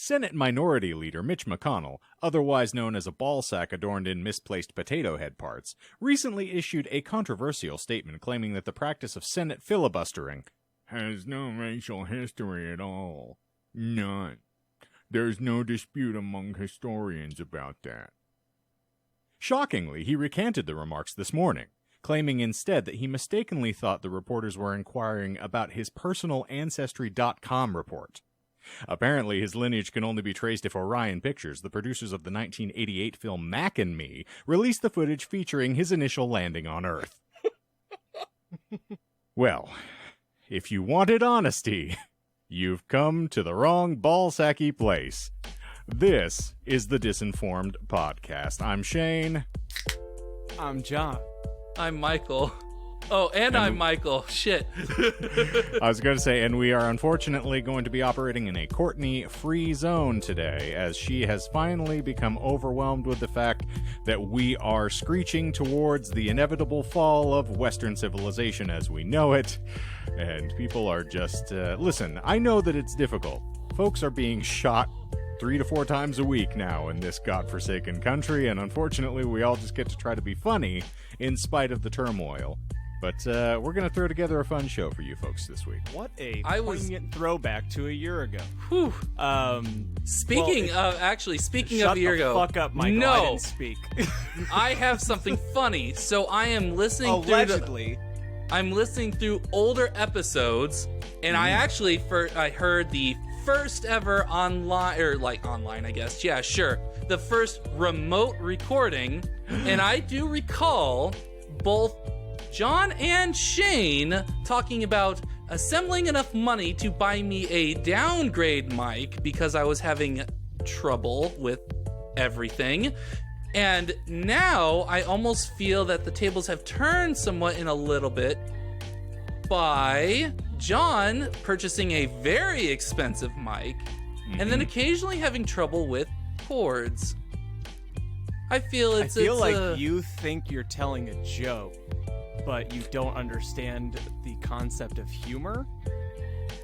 Senate Minority Leader Mitch Mcconnell, otherwise known as a ball sack adorned in misplaced potato head parts, recently issued a controversial statement claiming that the practice of Senate filibustering has no racial history at all. None. There's no dispute among historians about that. Shockingly, he recanted the remarks this morning, claiming instead that he mistakenly thought the reporters were inquiring about his personal Ancestry.com report. Apparently, his lineage can only be traced if Orion Pictures, the producers of the 1988 film Mac and Me, released the footage featuring his initial landing on Earth. Well, if you wanted honesty, you've come to the wrong ballsacky place. This is the Disinformed podcast. I'm Shane. I'm John. I'm Michael. Oh, and I'm Michael. Shit. I was going to say, and we are unfortunately going to be operating in a Courtney-free zone today, as she has finally become overwhelmed with the fact that we are screeching towards the inevitable fall of Western civilization as we know it. And people are just, listen, I know that it's difficult. Folks are being shot 3 to 4 times a week now in this godforsaken country, and unfortunately we all just get to try to be funny in spite of the turmoil. But we're going to throw together a fun show for you folks this week. What a poignant throwback to a year ago. Whew. Speaking of a year ago. Shut the fuck up, Michael. No. I didn't speak. I have something funny. So I am listening Allegedly. I'm listening through older episodes, and I actually I heard the first ever online, I guess. Yeah, sure. The first remote recording, and I do recall both John and Shane talking about assembling enough money to buy me a downgrade mic because I was having trouble with everything. And now I almost feel that the tables have turned somewhat in a little bit by John purchasing a very expensive mic and then occasionally having trouble with cords. I feel like you think you're telling a joke, but you don't understand the concept of humor.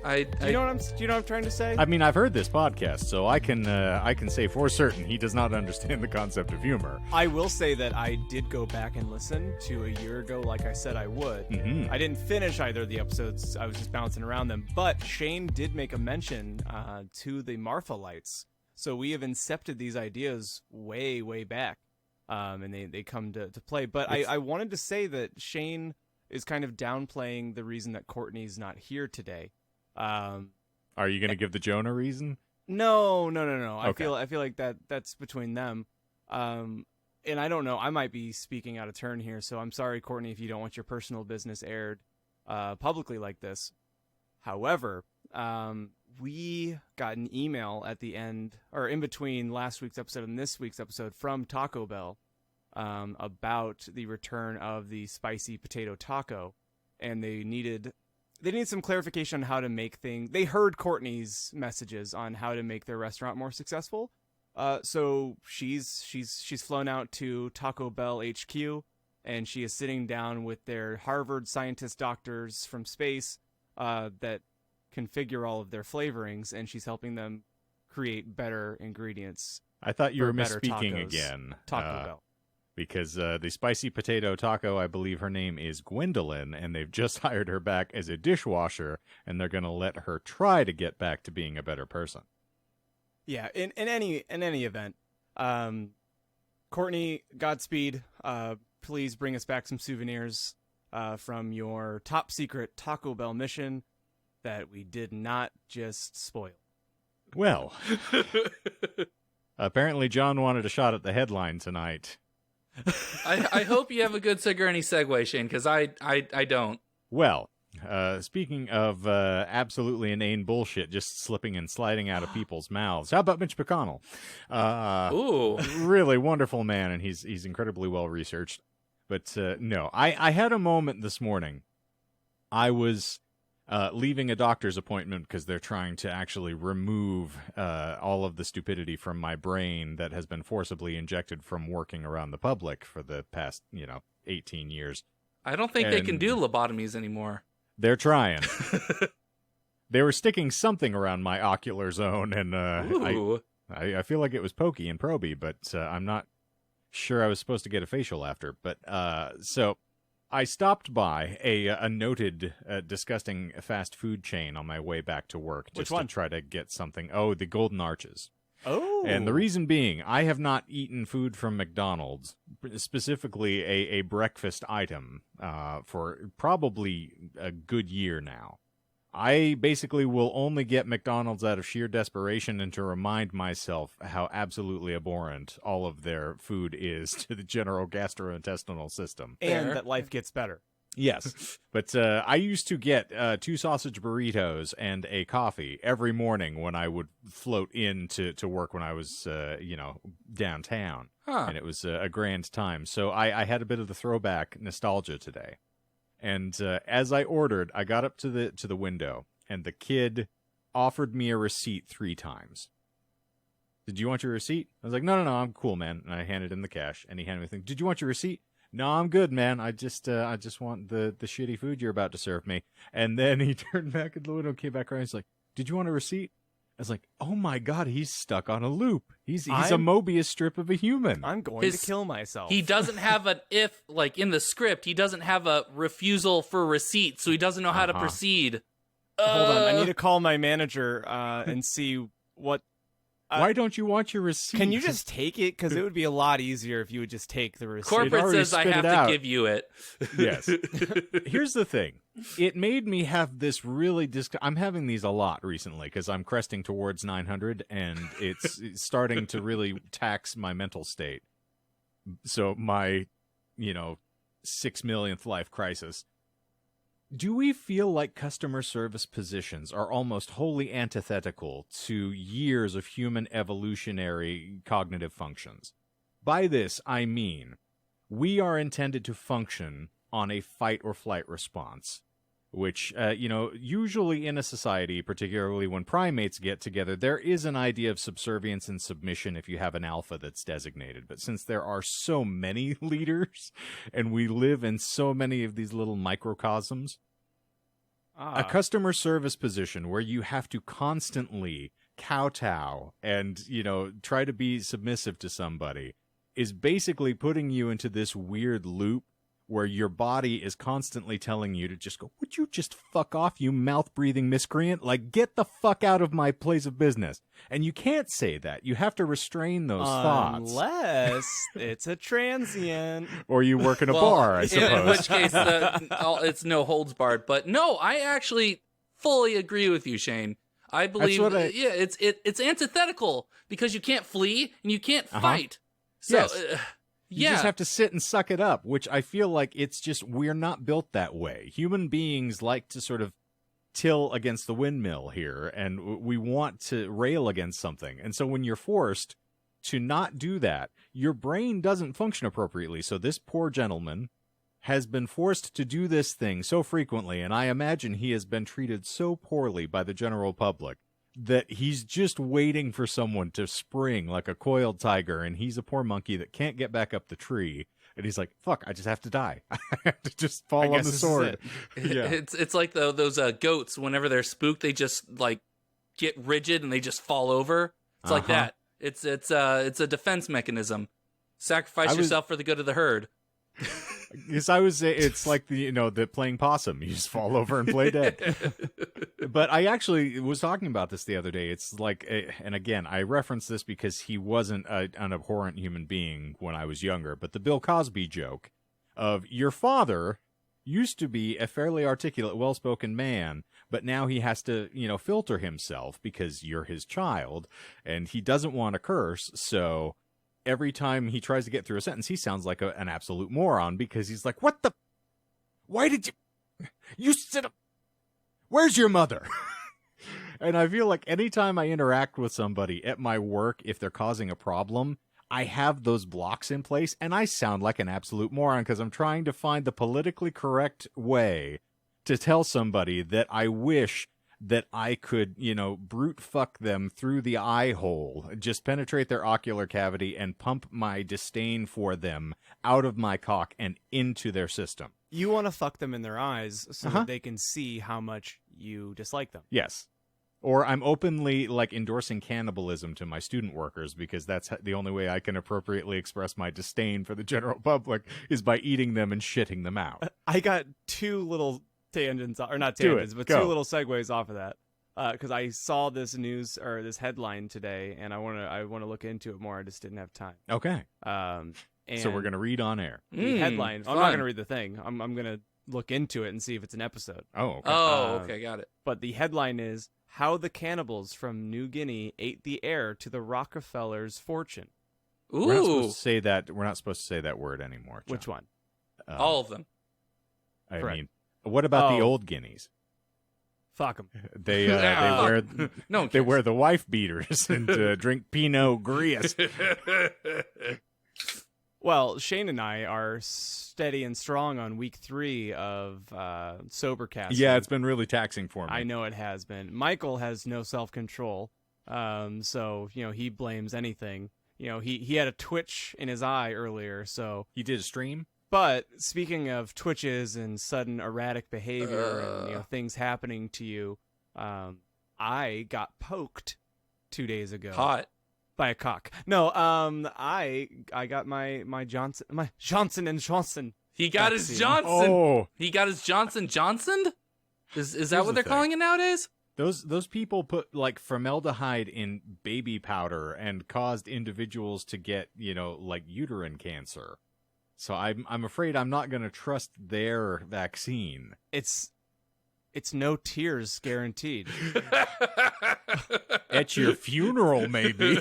Do you know what I'm trying to say? I mean, I've heard this podcast, so I can say for certain he does not understand the concept of humor. I will say that I did go back and listen to a year ago, like I said I would. I didn't finish either of the episodes. I was just bouncing around them. But Shane did make a mention to the Marfa lights. So we have incepted these ideas way, way back. And they come to play. But I wanted to say that Shane is kind of downplaying the reason that Courtney's not here today. Are you going to give the Jonah reason? No. Okay. I feel like that's between them. And I don't know. I might be speaking out of turn here, so I'm sorry, Courtney, if you don't want your personal business aired publicly like this. However, we got an email at the end, or in between last week's episode and this week's episode, from Taco Bell about the return of the spicy potato taco, and they needed some clarification on how to make things. They heard Courtney's messages on how to make their restaurant more successful. So she's flown out to Taco Bell HQ, and she is sitting down with their Harvard scientist doctors from space that configure all of their flavorings, and she's helping them create better ingredients. I thought you were better misspeaking tacos. again. Taco Bell. Because the spicy potato taco, I believe her name is Gwendolyn, and they've just hired her back as a dishwasher, and they're going to let her try to get back to being a better person. Yeah, in any event, Courtney, Godspeed. Please bring us back some souvenirs from your top secret Taco Bell mission that we did not just spoil. Well, apparently John wanted a shot at the headline tonight. I hope you have a good Sigourney segue, Shane, because I don't. Well, speaking of absolutely inane bullshit just slipping and sliding out of people's mouths, how about Mitch McConnell? Ooh. Really wonderful man, and he's incredibly well researched. But no, I had a moment this morning. I was leaving a doctor's appointment because they're trying to actually remove all of the stupidity from my brain that has been forcibly injected from working around the public for the past, 18 years. I don't think they can do lobotomies anymore. They're trying. they were sticking something around my ocular zone, and Ooh. I feel like it was pokey and proby, but I'm not sure I was supposed to get a facial after. But so I stopped by a noted disgusting fast food chain on my way back to work just to try to get something. Oh, the Golden Arches. Oh. And the reason being, I have not eaten food from McDonald's, specifically a breakfast item, for probably a good year now. I basically will only get McDonald's out of sheer desperation and to remind myself how absolutely abhorrent all of their food is to the general gastrointestinal system. And that life gets better. Yes, but I used to get 2 sausage burritos and a coffee every morning when I would float in to work when I was, downtown. And it was a grand time. So I had a bit of the throwback nostalgia today. And as I ordered, I got up to the window, and the kid offered me a receipt 3 times. Did you want your receipt? I was like, no, I'm cool, man. And I handed him the cash, and he handed me the thing. Did you want your receipt? No, I'm good, man. I just want the shitty food you're about to serve me. And then he turned back at the window, came back around. He's like, did you want a receipt? I was like, oh my God, he's stuck on a loop. He's a Mobius strip of a human. I'm going to kill myself. He doesn't have an like in the script, he doesn't have a refusal for receipt, so he doesn't know how to proceed. Hold on, I need to call my manager and see what... Why don't you want your receipt? Can you just take it? Because it would be a lot easier if you would just take the receipt. Corporate says I have to give you it. Yes. Here's the thing. It made me have this really... I'm having these a lot recently because I'm cresting towards 900, and it's starting to really tax my mental state. So my, 6 millionth life crisis. Do we feel like customer service positions are almost wholly antithetical to years of human evolutionary cognitive functions? By this, I mean, we are intended to function on a fight or flight response, which, usually in a society, particularly when primates get together, there is an idea of subservience and submission if you have an alpha that's designated. But since there are so many leaders, and we live in so many of these little microcosms, a customer service position where you have to constantly kowtow and, try to be submissive to somebody is basically putting you into this weird loop where your body is constantly telling you to just go, would you just fuck off, you mouth-breathing miscreant? Like, get the fuck out of my place of business. And you can't say that. You have to restrain those thoughts. Unless it's a transient. Or you work in a bar, I suppose. In which case, it's no holds barred. But no, I actually fully agree with you, Shane. I believe, it's antithetical because you can't flee and you can't fight. So, yes. You just have to sit and suck it up, which I feel like it's just, we're not built that way. Human beings like to sort of till against the windmill here, and we want to rail against something. And so when you're forced to not do that, your brain doesn't function appropriately. So this poor gentleman has been forced to do this thing so frequently, and I imagine he has been treated so poorly by the general public that he's just waiting for someone to spring like a coiled tiger, and he's a poor monkey that can't get back up the tree. And he's like, fuck, I just have to die. I have to just fall on the sword. Yeah. It's like those goats, whenever they're spooked, they just like get rigid and they just fall over. It's like that. It's a defense mechanism. Sacrifice yourself for the good of the herd. Because it's like the playing possum. You just fall over and play dead. But I actually was talking about this the other day. It's like, and again, I reference this because he wasn't an abhorrent human being when I was younger, but the Bill Cosby joke of your father used to be a fairly articulate, well-spoken man, but now he has to, filter himself because you're his child, and he doesn't want to curse, so every time he tries to get through a sentence, he sounds like an absolute moron because he's like, what the? Why did you sit up? Where's your mother? And I feel like anytime I interact with somebody at my work, if they're causing a problem, I have those blocks in place and I sound like an absolute moron because I'm trying to find the politically correct way to tell somebody that I wish that I could, brute fuck them through the eye hole, just penetrate their ocular cavity and pump my disdain for them out of my cock and into their system. You want to fuck them in their eyes so that they can see how much you dislike them. Yes. Or I'm openly like endorsing cannibalism to my student workers because that's the only way I can appropriately express my disdain for the general public is by eating them and shitting them out. I got two little tangents, or not Do tangents, it. but Go. two little segues off of that. Because I saw this news or this headline today, and I want to look into it more. I just didn't have time. Okay. And So we're going to read on air. the headline. I'm fun. not going to read the thing. I'm going to look into it and see if it's an episode. Oh, okay. Oh, Uh, okay, got it. But the headline is How the Cannibals from New Guinea Ate the Heir to the Rockefellers' Fortune. We're not supposed Ooh, to say that. We're not supposed to say that word anymore. John. Which one? all of them. I Correct. mean, what about the Oh. old guineas? Fuck them. They wear No one they cares. wear the wife beaters and drink Pinot Gris. Well, Shane and I are steady and strong on week 3 of Sobercast. Yeah, it's been really taxing for me. I know it has been. Michael has no self-control, so he blames anything. He had a twitch in his eye earlier, so. He did a stream. But speaking of twitches and sudden erratic behavior and things happening to you, I got poked 2 days ago. Hot. By a cock. No, I got my Johnson and Johnson. He got his Vaccine. Johnson. Oh, He got his Johnsoned? Is that Here's what the they're thing. calling it nowadays? those people put like formaldehyde in baby powder and caused individuals to get like uterine cancer. So I'm afraid I'm not going to trust their vaccine. It's no tears guaranteed. At your funeral, maybe.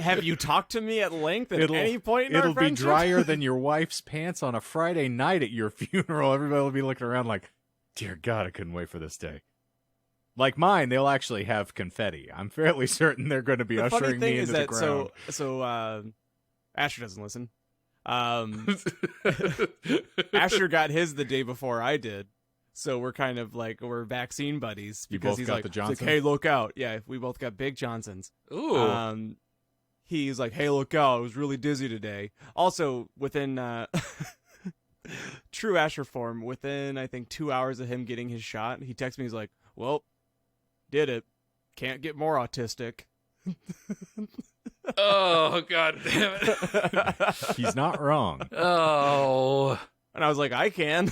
Have you talked to me at length at It'll- any point in our It'll be friendship? drier than your wife's pants on a Friday night at your funeral. Everybody will be looking around like, dear God, I couldn't wait for this day. Like mine, they'll actually have confetti. I'm fairly certain they're going to be The funny ushering thing me is into the that ground. so Asher doesn't listen. Asher got his the day before I did. So we're kind of like, we're vaccine buddies You because both he's got like, the he's like, Johnson? hey, look out. Yeah, we both got big Johnsons. Ooh. He's like, hey, look out. I was really dizzy today. Also, within true Asher form, within, I think, 2 hours of him getting his shot, he texts me, he's like, well, did it. Can't get more autistic. Oh, God damn it. He's not wrong. Oh. And I was like, I can.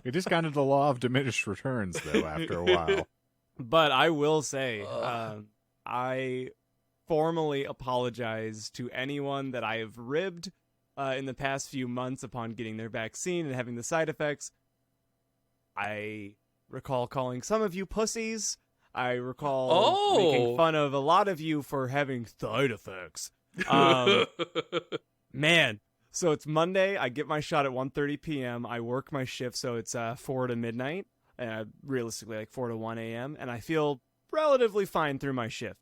It is kind of the law of diminished returns, though, after a while. But I will say, Ugh. I formally apologize to anyone that I have ribbed in the past few months upon getting their vaccine and having the side effects. I recall calling some of you pussies. I recall making fun of a lot of you for having side effects. Man. So it's Monday. I get my shot at 1:30 p.m. I work my shift, so it's 4 to midnight. Realistically, like 4 to 1 a.m. And I feel relatively fine through my shift.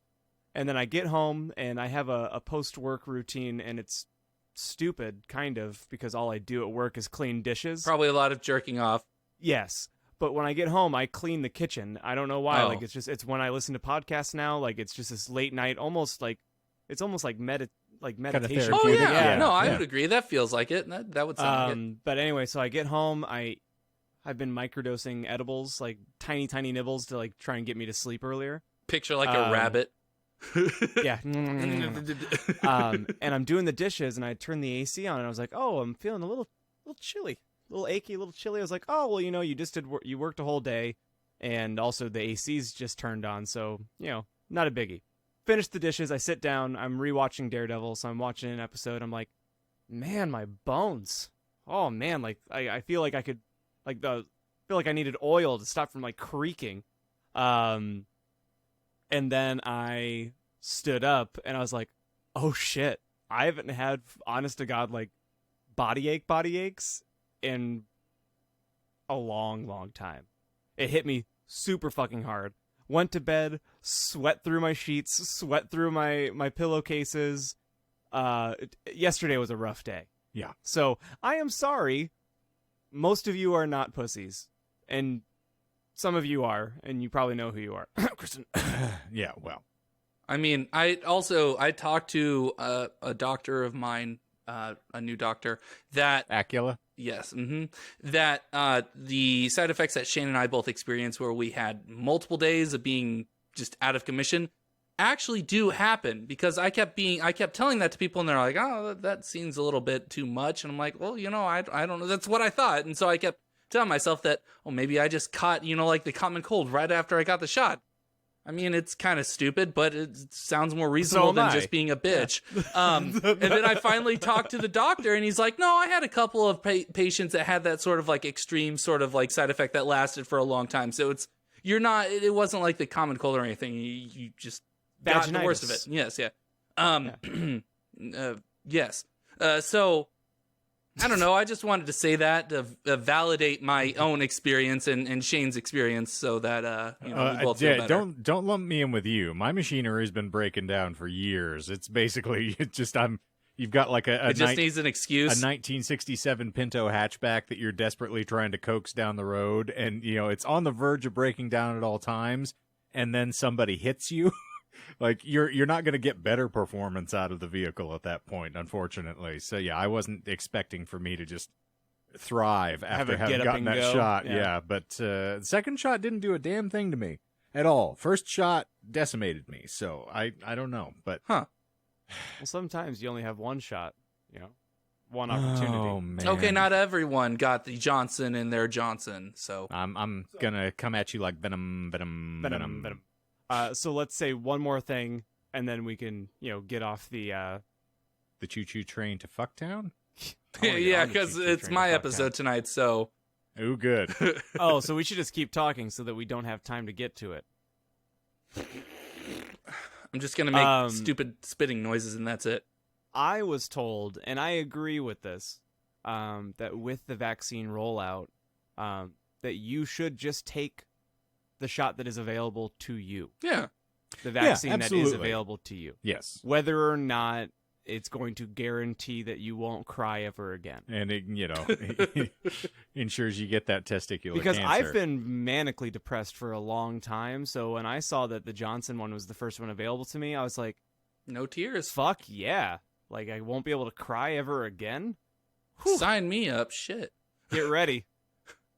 And then I get home, and I have a post-work routine, and it's stupid, kind of, because all I do at work is clean dishes. Probably a lot of jerking off. Yes. But when I get home, I clean the kitchen. I don't know why. Oh. Like, it's when I listen to podcasts now, like, it's just this late night, almost like meditation. therapeutic. Oh, yeah. Yeah, No, I yeah. would agree. That feels like it. That would sound like it. But anyway, so I get home. I've been microdosing edibles, like tiny nibbles to like try and get me to sleep earlier. Picture like a rabbit. Yeah. And I'm doing the dishes, and I turn the AC on, and I was like, oh, I'm feeling a little chilly, a little achy, a little chilly. I was like, oh, well, you just you worked a whole day, and also the AC's just turned on, so not a biggie. Finish the dishes. I sit down. I'm rewatching Daredevil, so I'm watching an episode. I'm like, man, my bones. Oh man, like I feel like I could, feel like I needed oil to stop from like creaking. And then I stood up and I was like, oh shit, I haven't had, honest to God, like body aches in a long time. It hit me super fucking hard. Went to bed, sweat through my sheets, sweat through my pillowcases. Yesterday was a rough day. Yeah. So I am sorry. Most of you are not pussies. And some of you are, and you probably know who you are. Kristen. Yeah, well. I mean, I talked to a doctor of mine, a new doctor, that Acula? Yes. That the side effects that Shane and I both experienced, where we had multiple days of being just out of commission, actually do happen, because I kept telling that to people, and they're like, oh, that seems a little bit too much. And I'm like, well, I don't know. That's what I thought. And so I kept telling myself that, oh, maybe I just caught, like the common cold right after I got the shot. I mean, it's kind of stupid, but it sounds more reasonable than just being a bitch. Yeah. And then I finally talked to the doctor, and he's like, no, I had a couple of patients that had that sort of like extreme sort of like side effect that lasted for a long time. So it wasn't like the common cold or anything. You just got the worst of it. Yes, yeah. Yes. So I don't know. I just wanted to say that to validate my own experience and Shane's experience, so that we both feel better. Don't lump me in with you. My machinery's been breaking down for years. It's basically you've got like it just needs an excuse. A 1967 Pinto hatchback that you're desperately trying to coax down the road, and it's on the verge of breaking down at all times, and then somebody hits you. Like you're not going to get better performance out of the vehicle at that point, unfortunately. So yeah, I wasn't expecting for me to just thrive after having gotten that shot. Yeah, but the second shot didn't do a damn thing to me at all. First shot decimated me. So I don't know, but Well, sometimes you only have one shot. One opportunity. Oh man. Okay, not everyone got the Johnson in their Johnson. So I'm gonna come at you like venom. So let's say one more thing, and then we can, get off the choo-choo train to Fucktown? Yeah, because it's my episode tonight, so... Ooh, good. Oh, so we should just keep talking so that we don't have time to get to it. I'm just going to make stupid spitting noises, and that's it. I was told, and I agree with this, that with the vaccine rollout, that you should just take the shot that is available to you. Yeah. The vaccine that is available to you. Yes. Whether or not it's going to guarantee that you won't cry ever again. And it, ensures you get that testicular because cancer. I've been manically depressed for a long time, so when I saw that the Johnson one was the first one available to me, I was like, no tears. Fuck yeah. Like, I won't be able to cry ever again? Whew. Sign me up. Shit. Get ready.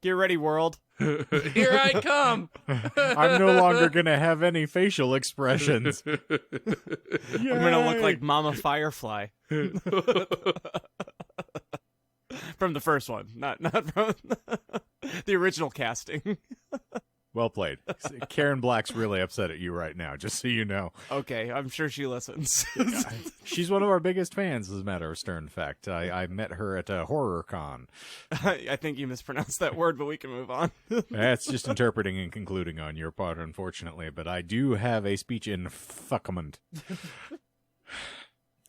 Get ready, world. Here I come. I'm no longer going to have any facial expressions. I'm going to look like Mama Firefly. From the first one, not from the original casting. Well played. Karen Black's really upset at you right now, just so you know. Okay, I'm sure she listens. She's one of our biggest fans, as a matter of stern fact. I met her at a horror con. I think you mispronounced that word, but we can move on. That's just interpreting and concluding on your part, unfortunately, but I do have a speech in fuckament.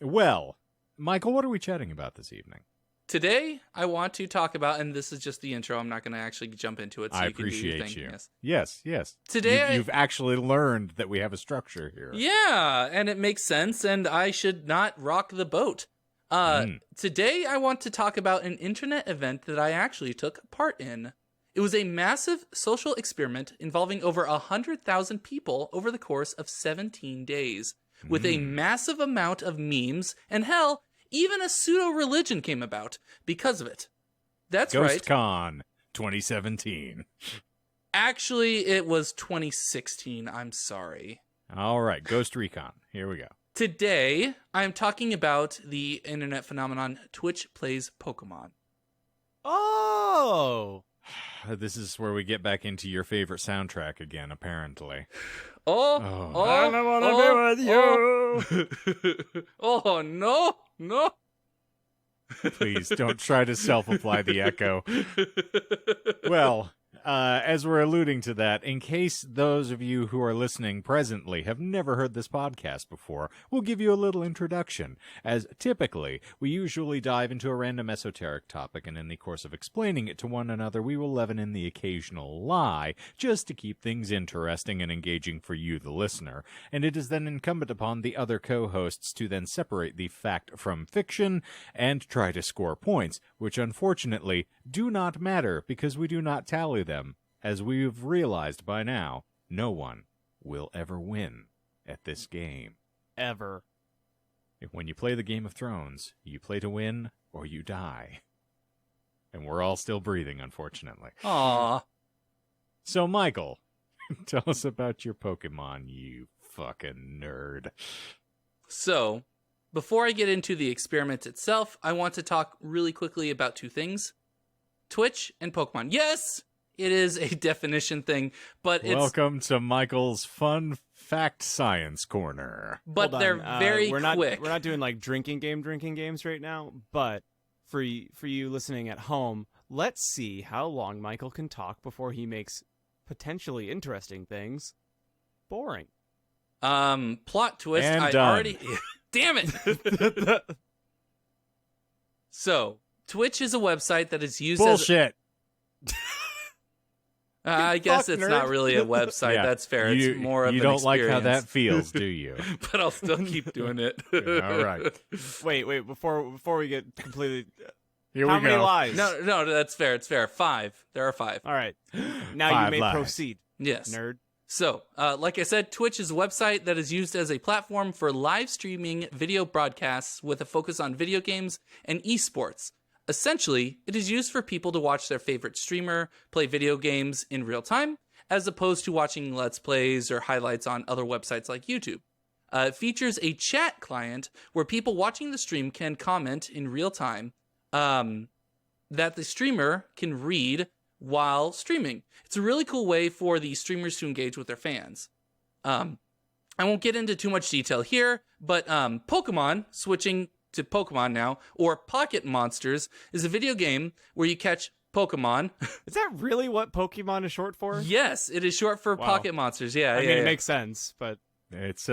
Well, Michael, what are we chatting about this evening? Today, I want to talk about, and this is just the intro, I'm not going to actually jump into it, so I you can do your appreciate thing. you. Yes. Today, you've actually learned that we have a structure here. Yeah, and it makes sense, and I should not rock the boat. Today, I want to talk about an internet event that I actually took part in. It was a massive social experiment involving over 100,000 people over the course of 17 days, with a massive amount of memes, and hell, even a pseudo-religion came about because of it. That's right. GhostCon 2017. Actually, it was 2016. I'm sorry. All right, Ghost Recon. Here we go. Today, I'm talking about the internet phenomenon Twitch Plays Pokemon. Oh! This is where we get back into your favorite soundtrack again, apparently. I don't want to be with you. Oh, no. Please don't try to self-apply the echo. Well, as we're alluding to that, in case those of you who are listening presently have never heard this podcast before, we'll give you a little introduction, as typically, we usually dive into a random esoteric topic, and in the course of explaining it to one another, we will leaven in the occasional lie, just to keep things interesting and engaging for you, the listener, and it is then incumbent upon the other co-hosts to then separate the fact from fiction, and try to score points, which unfortunately do not matter, because we do not tally them. As we've realized by now, no one will ever win at this game. Ever. When you play the Game of Thrones, you play to win or you die. And we're all still breathing, unfortunately. Aw. So, Michael, tell us about your Pokemon, you fucking nerd. So, before I get into the experiment itself, I want to talk really quickly about two things. Twitch and Pokemon. Yes, it is a definition thing, but Welcome to Michael's Fun Fact Science Corner. But they're very quick. We're not doing like drinking games right now, but for you listening at home, let's see how long Michael can talk before he makes potentially interesting things boring. Plot twist. And I done. already damn it. So, Twitch is a website that is used Bullshit. I guess it's nerd. not really a website. Yeah. That's fair. It's more of You an don't like how experience. that feels, do you? But I'll still keep doing it. All right. Wait, before we get completely Here how we many go. lies? No, that's fair. It's fair. 5. There are 5. All right. Now 5 you may lies. proceed, Yes. nerd. So, like I said, Twitch is a website that is used as a platform for live streaming video broadcasts with a focus on video games and esports. Essentially, it is used for people to watch their favorite streamer play video games in real time, as opposed to watching Let's Plays or highlights on other websites like YouTube. It features a chat client where people watching the stream can comment in real time that the streamer can read while streaming. It's a really cool way for the streamers to engage with their fans. I won't get into too much detail here, but Pokemon, switching to Pokemon now, or Pocket Monsters, is a video game where you catch Pokemon. Is that really what Pokemon is short for? Yes, it is short for Wow. Pocket Monsters. Yeah, I yeah, mean, yeah. it makes sense, but It's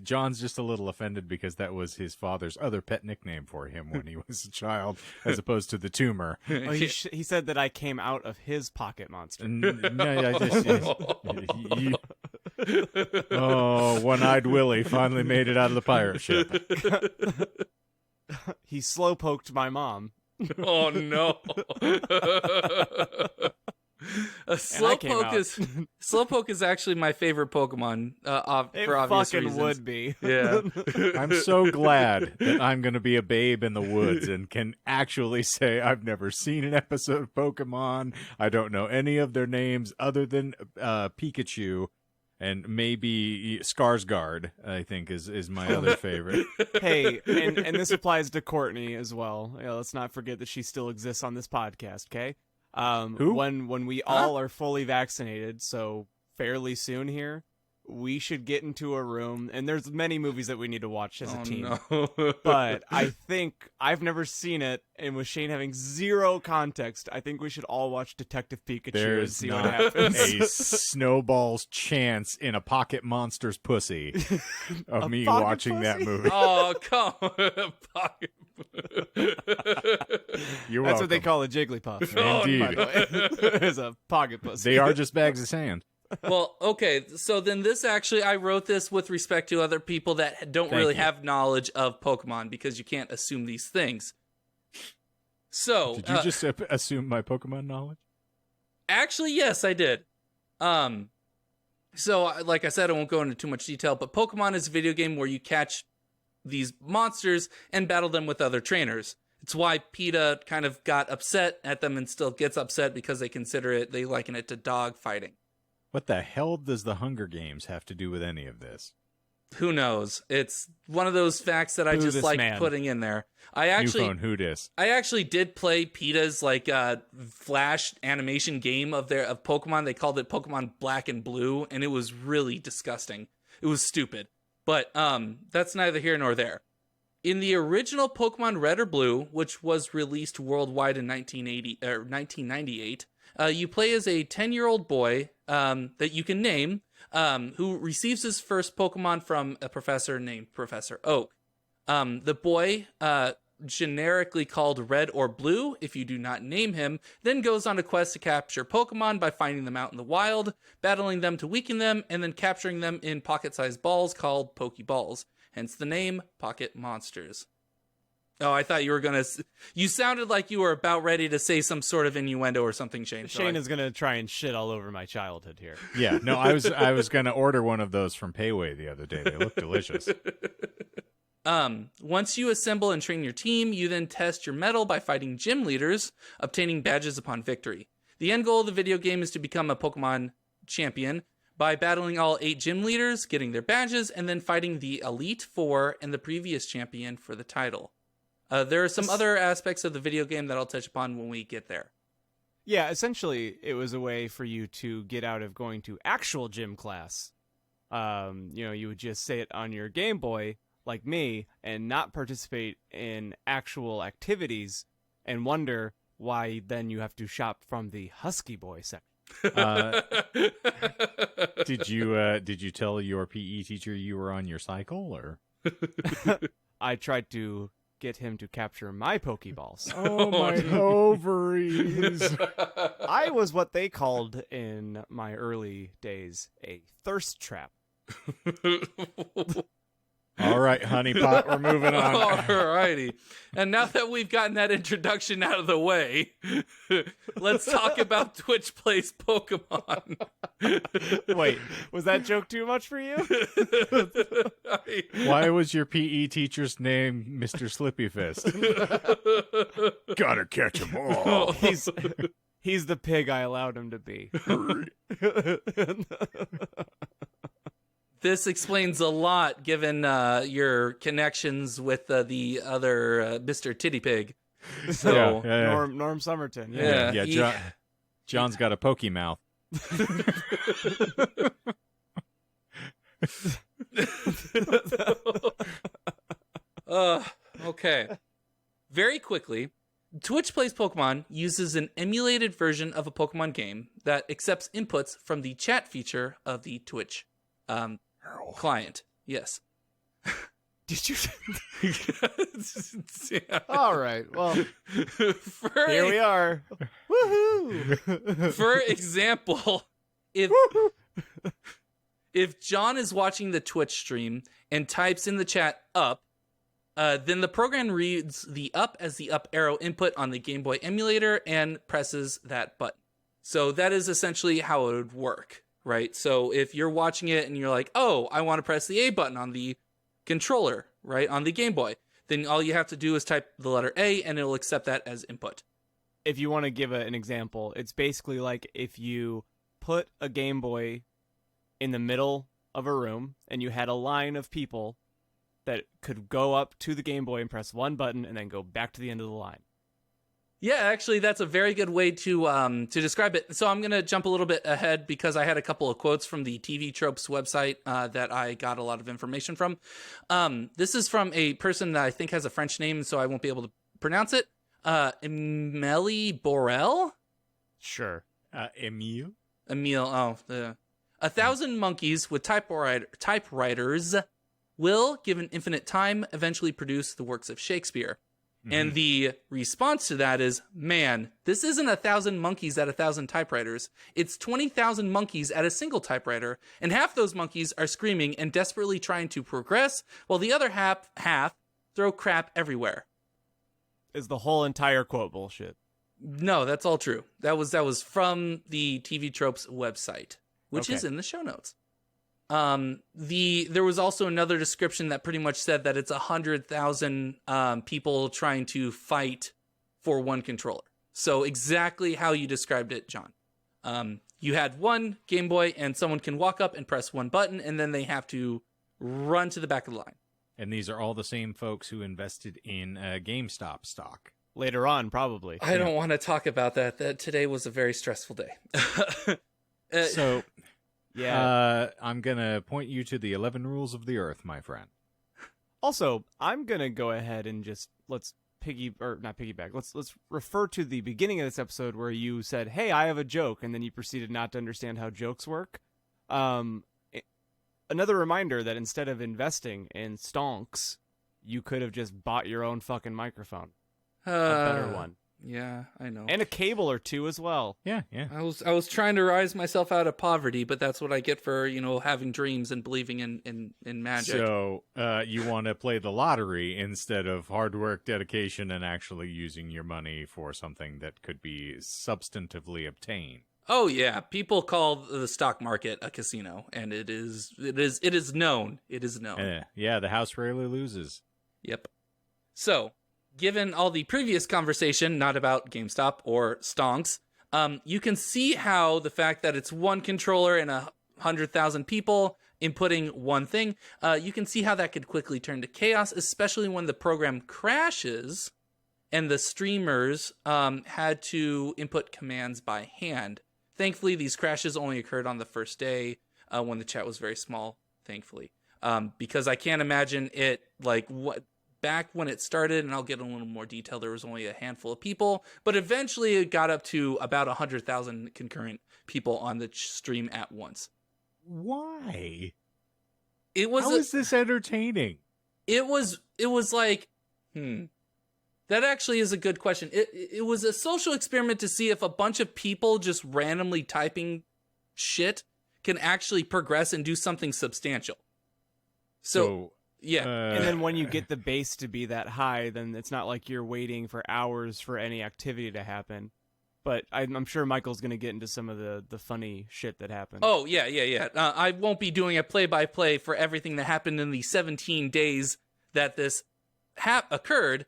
John's just a little offended because that was his father's other pet nickname for him when he was a child, as opposed to the tumor. oh, he said that I came out of his pocket monster. Oh, One-Eyed Willie finally made it out of the pirate ship. He slow poked my mom. Oh no. Slowpoke is actually my favorite Pokemon for obvious fucking reasons. would be. Yeah. I'm so glad that I'm going to be a babe in the woods and can actually say I've never seen an episode of Pokemon. I don't know any of their names other than Pikachu and maybe Skarsgård, I think, is my other favorite. Hey, and this applies to Courtney as well. Yeah, let's not forget that she still exists on this podcast, okay? Who? When we all are fully vaccinated, so fairly soon here, we should get into a room, and there's many movies that we need to watch as a team. No. But I think I've never seen it, and with Shane having zero context, I think we should all watch Detective Pikachu and There's see what not happens. a snowball's chance in a Pocket Monster's pussy of A me pocket watching that pussy? movie. Oh, come on. Pocket. You're That's what they welcome. call a Jigglypuff. Oh, Indeed. By the way, it's a pocket pussy. They are just bags of sand. Well, okay, so then this actually, I wrote this with respect to other people that don't Thank really you. have knowledge of Pokemon, because you can't assume these things. So, Did you just assume my Pokemon knowledge? actually, yes, I did. So, like I said, I won't go into too much detail, but Pokemon is a video game where you catch these monsters and battle them with other trainers. It's why PETA kind of got upset at them and still gets upset, because they liken it to dog fighting. What the hell does the Hunger Games have to do with any of this? Who knows? It's one of those facts that I Boo just this like man. putting in there. I New phone, who dis? actually did play PETA's Flash animation game of Pokemon. They called it Pokemon Black and Blue, and it was really disgusting. It was stupid. But that's neither here nor there. In the original Pokemon Red or Blue, which was released worldwide in 1998, you play as a 10-year-old boy that you can name, who receives his first Pokemon from a professor named Professor Oak. The boy, generically called Red or Blue, if you do not name him, then goes on a quest to capture Pokemon by finding them out in the wild, battling them to weaken them, and then capturing them in pocket-sized balls called Pokeballs. Hence the name Pocket Monsters. Oh, I thought you were going to... You sounded like you were about ready to say some sort of innuendo or something, Shane. Shane is gonna try and shit all over my childhood here. Yeah, no, I was going to order one of those from Payway the other day. They look delicious. Once you assemble and train your team, you then test your mettle by fighting gym leaders, obtaining badges upon victory. The end goal of the video game is to become a Pokemon champion by battling all 8 gym leaders, getting their badges, and then fighting the Elite Four and the previous champion for the title. There are some other aspects of the video game that I'll touch upon when we get there. Yeah, essentially, it was a way for you to get out of going to actual gym class. You would just say it on your Game Boy, like me, and not participate in actual activities, and wonder why then you have to shop from the Husky Boy section. Did you tell your PE teacher you were on your cycle, or? I tried to get him to capture my Pokeballs. Oh, my ovaries. I was what they called in my early days a thirst trap. All right, honeypot, we're moving on. Alrighty. And now that we've gotten that introduction out of the way, let's talk about Twitch Plays Pokemon. Wait, was that joke too much for you? Why was your PE teacher's name Mr. Slippy Fist? Gotta catch 'em all. He's the pig I allowed him to be. This explains a lot, given your connections with the other Mr. Titty Pig. So, yeah. Norm Somerton. Yeah. John's got a pokey mouth. Okay. Very quickly, Twitch Plays Pokemon uses an emulated version of a Pokemon game that accepts inputs from the chat feature of the Twitch client. Yes. Did you? Yeah. All right. Well, here we are. Woohoo! For example, if John is watching the Twitch stream and types in the chat up, then the program reads the up as the up arrow input on the Game Boy emulator and presses that button. So that is essentially how it would work, right? So if you're watching it and you're like, oh, I want to press the A button on the controller, right, on the Game Boy, then all you have to do is type the letter A and it'll accept that as input. If you want to give an example, it's basically like if you put a Game Boy in the middle of a room and you had a line of people that could go up to the Game Boy and press one button and then go back to the end of the line. Yeah, actually, that's a very good way to describe it. So I'm going to jump a little bit ahead because I had a couple of quotes from the TV Tropes website that I got a lot of information from. This is from a person that I think has a French name, so I won't be able to pronounce it. Emily Borel? Sure. Emile? Emile, 1,000 monkeys with typewriters will, given infinite time, eventually produce the works of Shakespeare. And the response to that is, man, this isn't 1,000 monkeys at 1,000 typewriters. It's 20,000 monkeys at a single typewriter, and half those monkeys are screaming and desperately trying to progress, while the other half throw crap everywhere. Is the whole entire quote bullshit? No, that's all true. That was from the TV Tropes website, which is in the show notes. There was also another description that pretty much said that it's 100,000 people trying to fight for one controller. So exactly how you described it, John. You had one Game Boy and someone can walk up and press one button and then they have to run to the back of the line. And these are all the same folks who invested in GameStop stock. Later on, probably. I don't want to talk about that. Today was a very stressful day. So... Yeah. I'm going to point you to the 11 rules of the earth, my friend. Also, I'm going to go ahead and just let's refer to the beginning of this episode where you said, "Hey, I have a joke," and then you proceeded not to understand how jokes work. Another reminder that instead of investing in stonks, you could have just bought your own fucking microphone. A better one. Yeah, I know. And a cable or two as well. Yeah. I was trying to rise myself out of poverty, but that's what I get for, having dreams and believing in magic. So, you want to play the lottery instead of hard work, dedication, and actually using your money for something that could be substantively obtained. Oh yeah, people call the stock market a casino, and it is known. It is known. Yeah, the house rarely loses. Yep. So, given all the previous conversation, not about GameStop or stonks, you can see how the fact that it's one controller and 100,000 people inputting one thing, you can see how that could quickly turn to chaos, especially when the program crashes and the streamers had to input commands by hand. Thankfully, these crashes only occurred on the first day when the chat was very small, thankfully. Because I can't imagine it, like, back when it started, and I'll get a little more detail, there was only a handful of people, but eventually it got up to about 100,000 concurrent people on the stream at once. Why? How is this entertaining? It was like, that actually is a good question. It was a social experiment to see if a bunch of people just randomly typing shit can actually progress and do something substantial. So yeah. And then when you get the base to be that high, then it's not like you're waiting for hours for any activity to happen. But I'm sure Michael's going to get into some of the funny shit that happened. Oh, yeah. I won't be doing a play-by-play for everything that happened in the 17 days that this occurred,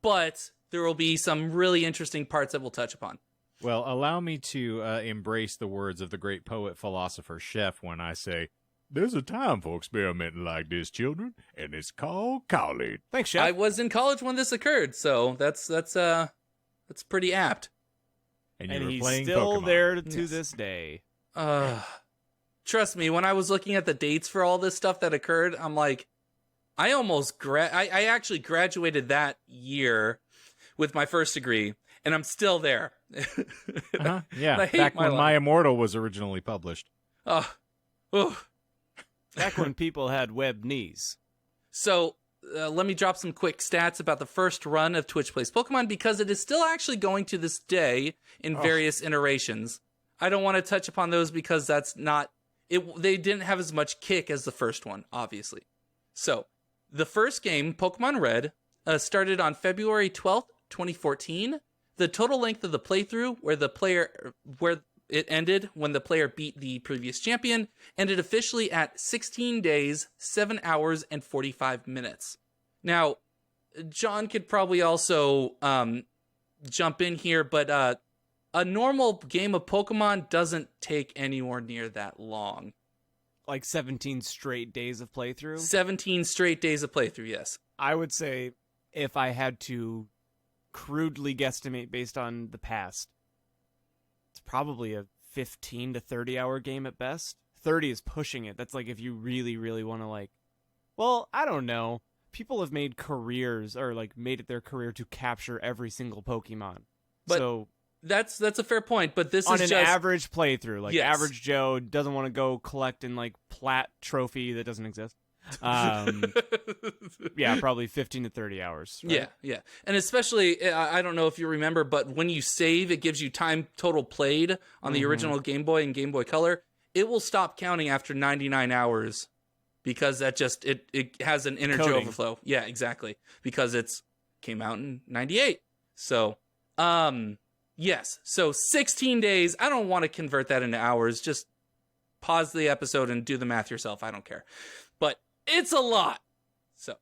but there will be some really interesting parts that we'll touch upon. Well, allow me to embrace the words of the great poet, philosopher, chef when I say, there's a time for experimenting like this, children, and it's called college. Thanks, Chef. I was in college when this occurred, so that's pretty apt. And he's playing still Pokemon. there to this day. Trust me, when I was looking at the dates for all this stuff that occurred, I'm like, I almost I actually graduated that year with my first degree, and I'm still there. Yeah, back when My Immortal was originally published. Back when people had webbed knees. So let me drop some quick stats about the first run of Twitch Plays Pokemon, because it is still actually going to this day in various iterations. I don't want to touch upon those because that's not it. They didn't have as much kick as the first one, obviously. So the first game, Pokemon Red, started on February 12th, 2014. The total length of the playthrough, where it ended when the player beat the previous champion, ended officially at 16 days, 7 hours, and 45 minutes. Now, John could probably also jump in here, but a normal game of Pokemon doesn't take anywhere near that long. Like 17 straight days of playthrough? 17 straight days of playthrough, yes. I would say, if I had to crudely guesstimate based on the past, it's probably a 15 to 30 hour game at best. 30 is pushing it. That's like if you really, really want to, like, well, I don't know. People have made careers, or like made it their career to capture every single Pokemon. But so that's a fair point, but this on is an just average playthrough, like Yes. average Joe doesn't want to go collect in like plat trophy that doesn't exist. Yeah, probably 15 to 30 hours. Right? Yeah. And especially, I don't know if you remember, but when you save, it gives you time total played on the original Game Boy and Game Boy Color. It will stop counting after 99 hours because that just, it has an energy Coding. overflow. Yeah, exactly. Because it's came out in 98. So, yes. So 16 days. I don't want to convert that into hours. Just pause the episode and do the math yourself. I don't care. But it's a lot. So,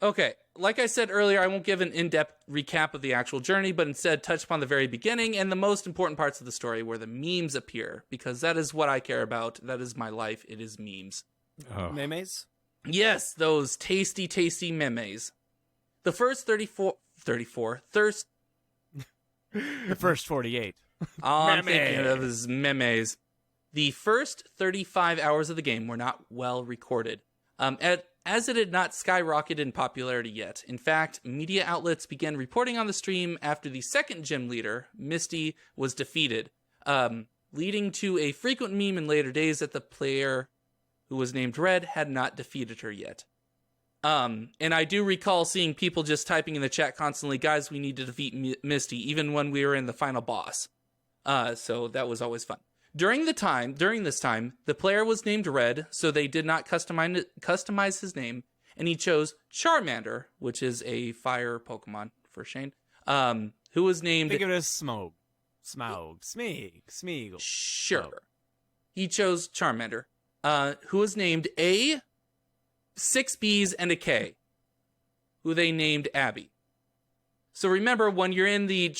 okay. Like I said earlier, I won't give an in-depth recap of the actual journey, but instead touch upon the very beginning and the most important parts of the story where the memes appear, because that is what I care about. That is my life. It is memes. Oh. Memes? Yes, those tasty, tasty memes. The first 34, The first 48. all I'm thinking of is memes. The first 35 hours of the game were not well recorded, as it had not skyrocketed in popularity yet. In fact, media outlets began reporting on the stream after the second gym leader, Misty, was defeated, leading to a frequent meme in later days that the player who was named Red had not defeated her yet. And I do recall seeing people just typing in the chat constantly, guys, we need to defeat Misty, even when we were in the final boss. So that was always fun. During this time, the player was named Red, so they did not customize his name, and he chose Charmander, which is a fire Pokemon for Shane, who was named... Think of it as Smeagol. Sure. Oh. He chose Charmander, who was named A, 6 B's, and a K. who they named Abby. So remember, when you're in the,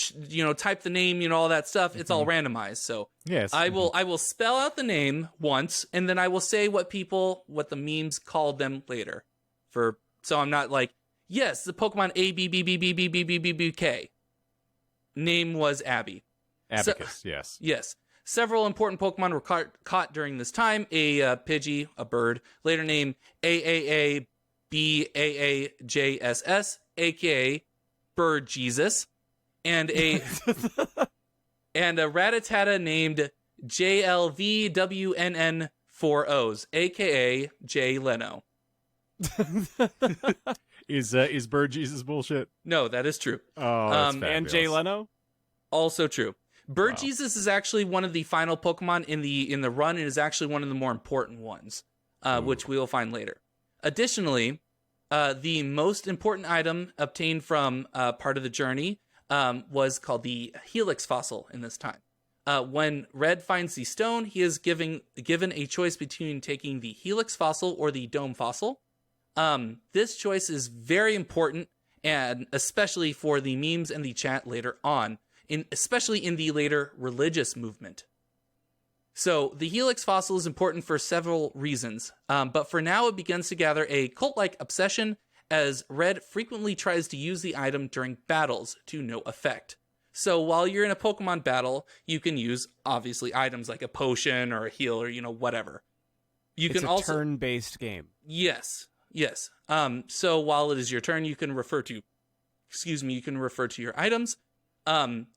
type the name, all that stuff, it's all randomized. So Yes. I will spell out the name once, and then I will say what the memes called them later. So I'm not like, yes, the Pokemon A B B B B B B B B B K. Name was Abby. Abacus, yes. Yes. Several important Pokemon were caught during this time. A Pidgey, a bird, later named AAABAAJSS, aka Bird Jesus, and a and a Rattata named JLVWNN4Os, aka Jay Leno. Is Bird Jesus bullshit? No, that is true. Oh, that's And Jay Leno? Also true. Bird Jesus is actually one of the final Pokemon in the run, and is actually one of the more important ones, which we will find later. Additionally, the most important item obtained from part of the journey was called the Helix Fossil in this time. When Red finds the stone, he is given a choice between taking the Helix Fossil or the Dome Fossil. This choice is very important, and especially for the memes and the chat later on, especially in the later religious movement. So the Helix Fossil is important for several reasons, but for now it begins to gather a cult-like obsession, as Red frequently tries to use the item during battles to no effect. So while you're in a Pokemon battle, you can use, obviously, items like a potion or a heal or, whatever. It's a turn-based game. Yes. So while it is your turn, you can refer to your items.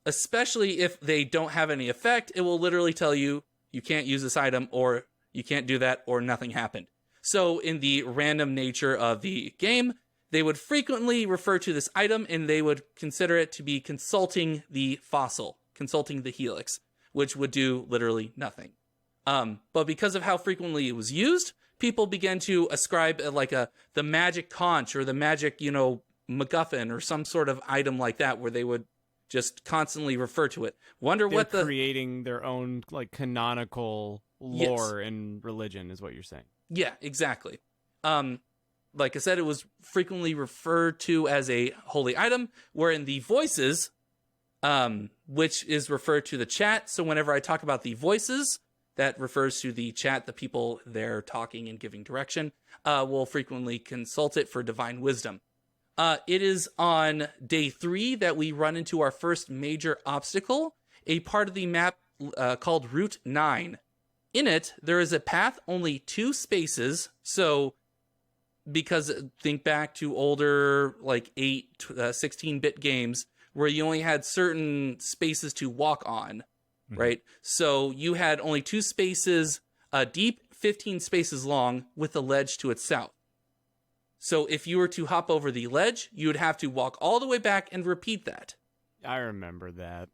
Especially if they don't have any effect, it will literally tell you can't use this item, or you can't do that, or nothing happened. So in the random nature of the game, they would frequently refer to this item, and they would consider it to be consulting the fossil, consulting the helix, which would do literally nothing. But because of how frequently it was used, people began to ascribe the magic conch or the magic, MacGuffin or some sort of item like that, where they would just constantly refer to it. They're creating their own canonical lore and religion, is what you're saying. Yeah, exactly. Like I said, it was frequently referred to as a holy item, where in the voices, which is referred to the chat. So whenever I talk about the voices, that refers to the chat, the people there talking and giving direction, will frequently consult it for divine wisdom. It is on day 3 that we run into our first major obstacle, a part of the map called Route 9. In it, there is a path only 2 spaces, so because think back to older 16-bit games where you only had certain spaces to walk on, right? So you had only 2 spaces deep, 15 spaces long, with a ledge to its south. So if you were to hop over the ledge, you would have to walk all the way back and repeat that. I remember that.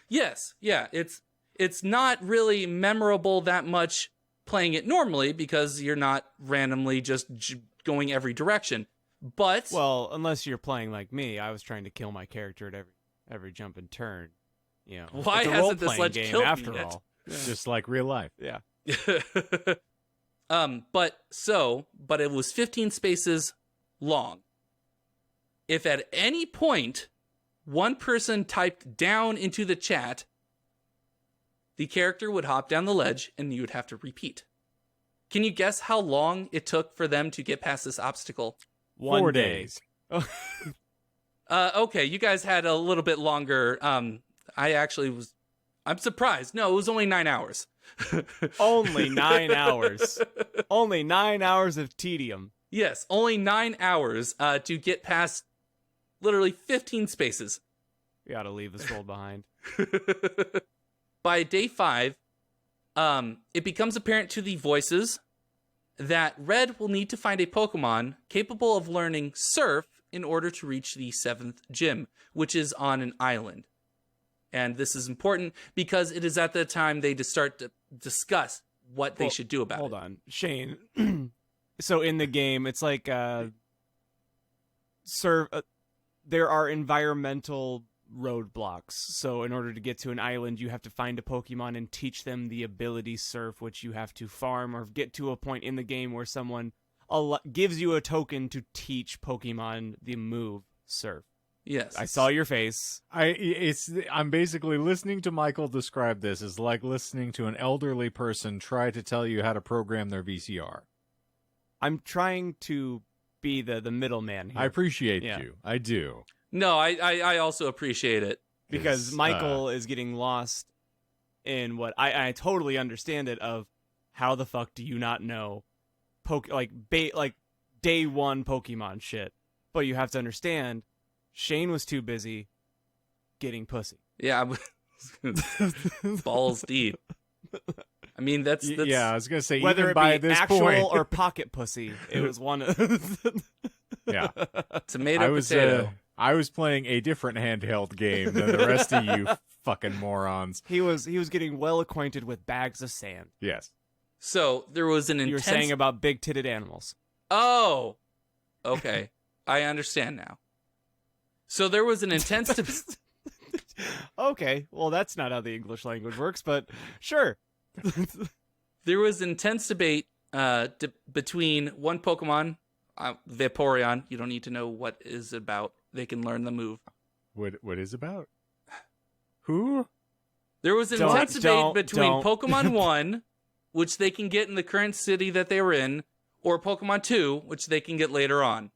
Yes, yeah, it's not really memorable that much playing it normally, because you're not randomly just going every direction. But unless you're playing like me, I was trying to kill my character at every jump and turn. Why hasn't this ledge killed after me yet? all? Just like real life. Yeah. But it was 15 spaces long. If at any point one person typed down into the chat, the character would hop down the ledge and you would have to repeat. Can you guess how long it took for them to get past this obstacle? 4 days. Okay, you guys had a little bit longer. I'm surprised. No, it was only 9 hours. Only 9 hours. Only 9 hours of tedium. Yes, only 9 hours to get past literally 15 spaces. We ought to leave this world behind. By day 5, it becomes apparent to the voices that Red will need to find a Pokemon capable of learning Surf in order to reach the 7th gym, which is on an island. And this is important because it is at the time they start to discuss what they should do about it. Hold on, Shane. So in the game, it's like there are environmental roadblocks. So in order to get to an island, you have to find a Pokemon and teach them the ability Surf, which you have to farm or get to a point in the game where someone gives you a token to teach Pokemon the move Surf. Yes. I saw your face. I'm basically listening to Michael describe this as like listening to an elderly person try to tell you how to program their VCR. I'm trying to be the middleman here. I appreciate you. I do. No, I also appreciate it. Because Michael is getting lost in what I totally understand it of how the fuck do you not know like day one Pokemon shit. But you have to understand Shane was too busy getting pussy. Yeah, balls deep. I mean, that's yeah. I was gonna say whether even it by be this actual point, or pocket pussy, it was one. Yeah, tomato potato. I was playing a different handheld game than the rest of you fucking morons. He was getting well acquainted with bags of sand. Yes. So there was an intense. You were saying about big-titted animals. Oh, okay. I understand now. So there was an intense. Okay, well, that's not how the English language works, but sure. There was intense debate between one Pokemon, Vaporeon. You don't need to know what is about. They can learn the move. What is about? Who? There was an intense debate between Pokemon 1, which they can get in the current city that they were in, or Pokemon 2, which they can get later on.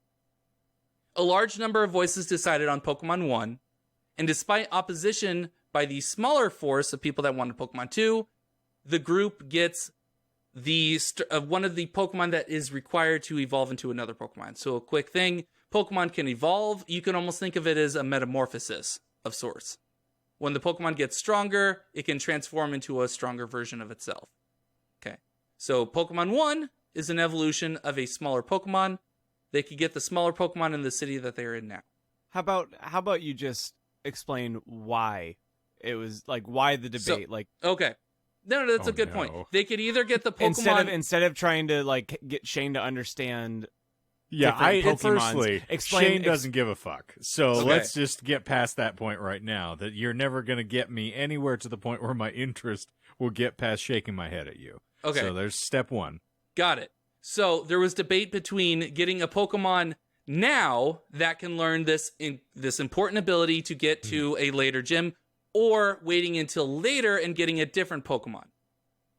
A large number of voices decided on Pokemon 1, and despite opposition by the smaller force of people that wanted Pokemon 2, the group gets one of the Pokemon that is required to evolve into another Pokemon. So a quick thing, Pokemon can evolve. You can almost think of it as a metamorphosis of sorts. When the Pokemon gets stronger, it can transform into a stronger version of itself. Okay, so Pokemon 1 is an evolution of a smaller Pokemon. They could get the smaller Pokemon in the city that they're in now. How about you just explain why it was like why the debate okay. No, that's a good point. They could either get the Pokemon instead of trying to like get Shane to understand. Yeah, firstly, Shane doesn't give a fuck. So let's just get past that point right now. That you're never going to get me anywhere to the point where my interest will get past shaking my head at you. Okay. So there's step one. Got it. So there was debate between getting a Pokemon now that can learn this important ability to get to a later gym, or waiting until later and getting a different Pokemon.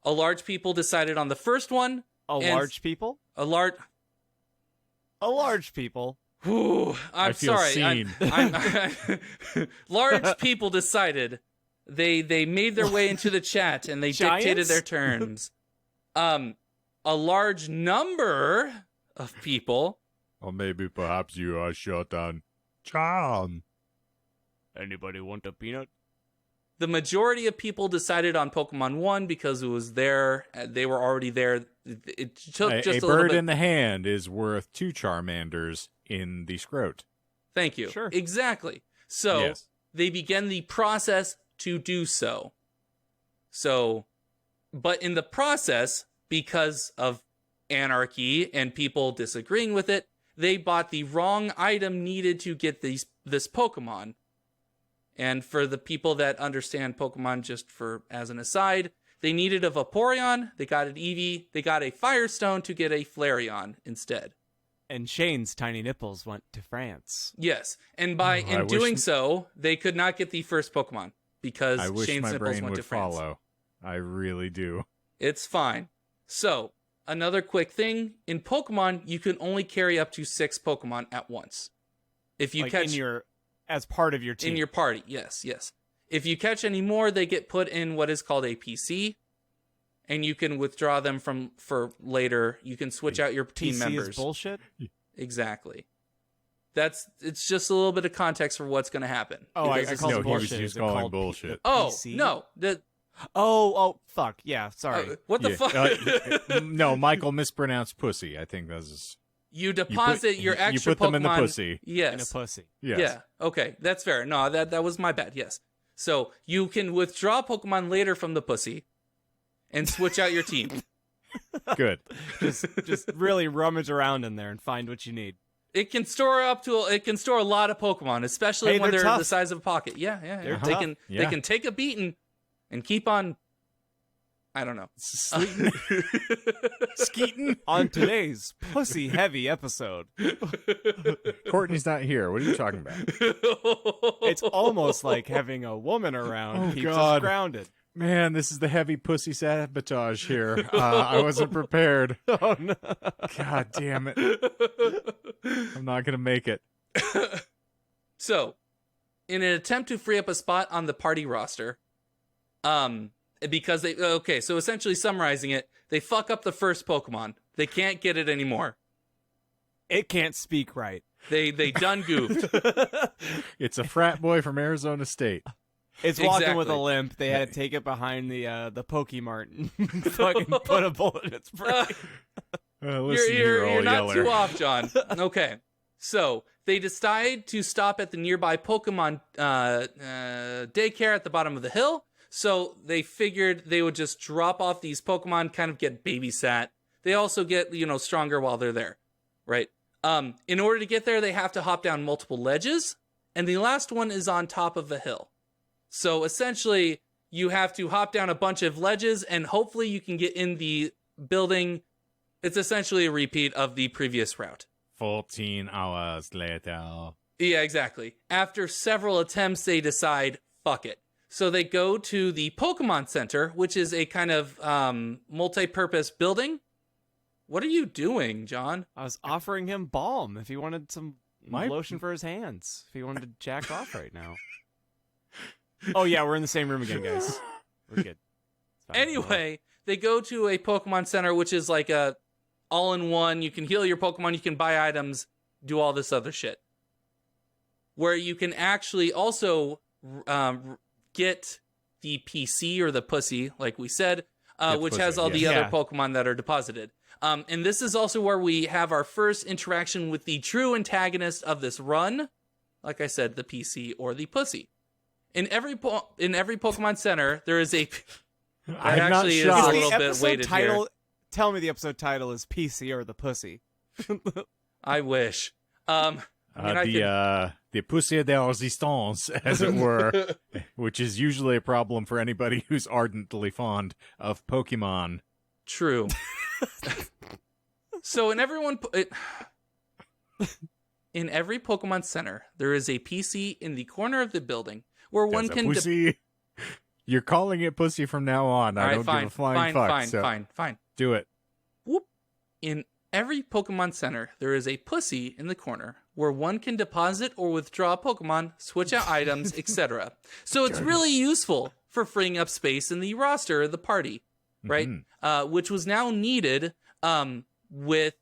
A large people decided on the first one. A large people. Whew, I'm sorry. Large people decided. They made their way into the chat and they dictated their terms. A large number of people. Or maybe perhaps you are short on charm. Anybody want a peanut? The majority of people decided on Pokemon 1 because it was there. They were already there. It took just a bird in the hand is worth 2 Charmanders in the scrot. Thank you. Sure. Exactly. So they began the process to do so. But in the process, because of anarchy and people disagreeing with it, they bought the wrong item needed to get this Pokemon. And for the people that understand Pokemon, just as an aside, they needed a Vaporeon, they got an Eevee, they got a Firestone to get a Flareon instead. And Shane's tiny nipples went to France. Yes, and in doing so, they could not get the first Pokemon because Shane's nipples went to France. Follow. I really do. It's fine. So, another quick thing, in Pokemon, you can only carry up to 6 Pokemon at once. If you catch as part of your team. In your party, yes. If you catch any more, they get put in what is called a PC, and you can withdraw them for later. You can switch out your team PC members. Is bullshit? Exactly. It's just a little bit of context for what's going to happen. Oh, I called it bullshit. He was just calling bullshit. Oh, PC? No. Oh, fuck. Yeah, sorry. What the fuck? No, Michael mispronounced pussy. I think that's... You deposit your extra You put them Pokemon, in the pussy. Yes. In a pussy. Yes. Yeah. Okay, that's fair. No, that was my bad. Yes. So you can withdraw Pokemon later from the pussy and switch out your team. Good. Just really rummage around in there and find what you need. It can store a lot of Pokemon, especially when they're tough. the size of a pocket. Yeah. They can take a beating and keep on. I don't know. Sleeting. Skeeting. On today's pussy-heavy episode, Courtney's not here. What are you talking about? it's almost like having a woman around keeps God. us grounded. Man, this is the heavy pussy sabotage here. I wasn't prepared. Oh, no. God damn it. I'm not going to make it. So, in an attempt to free up a spot on the party roster, because so essentially summarizing it, they fuck up the first Pokemon. They can't get it anymore. It can't speak right. They done goofed. It's a frat boy from Arizona State. It's walking Exactly. with a limp. They had to take it behind the Pokemart and fucking put a bullet in its brain. Listen here, You're old not yeller. too off, John. Okay. So they decide to stop at the nearby Pokemon daycare at the bottom of the hill. So they figured they would just drop off these Pokemon, kind of get babysat. They also get, stronger while they're there, right? In order to get there, they have to hop down multiple ledges, and the last one is on top of a hill. So essentially, you have to hop down a bunch of ledges, and hopefully you can get in the building. It's essentially a repeat of the previous route. 14 hours later. Yeah, exactly. After several attempts, they decide, fuck it. So they go to the Pokemon Center, which is a kind of multi-purpose building. What are you doing, John? I was offering him balm if he wanted some My- lotion for his hands. If he wanted to jack off right now. Oh, yeah, we're in the same room again, guys. We're good. It's fine. Anyway, they go to a Pokemon Center, which is like a all-in-one. You can heal your Pokemon, you can buy items, do all this other shit. Where you can actually also get the PC or the pussy, like we said, which pussy, has all the yes. other Yeah. Pokemon that are deposited. And this is also where we have our first interaction with the true antagonist of this run. Like I said, the PC or the pussy. In every Pokemon Center, there is a... That I'm not actually is shocked. a Is little the bit episode weighted title, here. Tell me the episode title is PC or the pussy. I wish. The poussière de résistance, as it were, which is usually a problem for anybody who's ardently fond of Pokemon. True. So in every Pokemon Center, there is a PC in the corner of the building where one That's a can... pussy. You're calling it pussy from now on. I don't give a flying fuck. Fine. Do it. Whoop. In every Pokemon Center, there is a pussy in the corner where one can deposit or withdraw Pokemon, switch out items, etc. So it's really useful for freeing up space in the roster of the party, right? Which was now needed with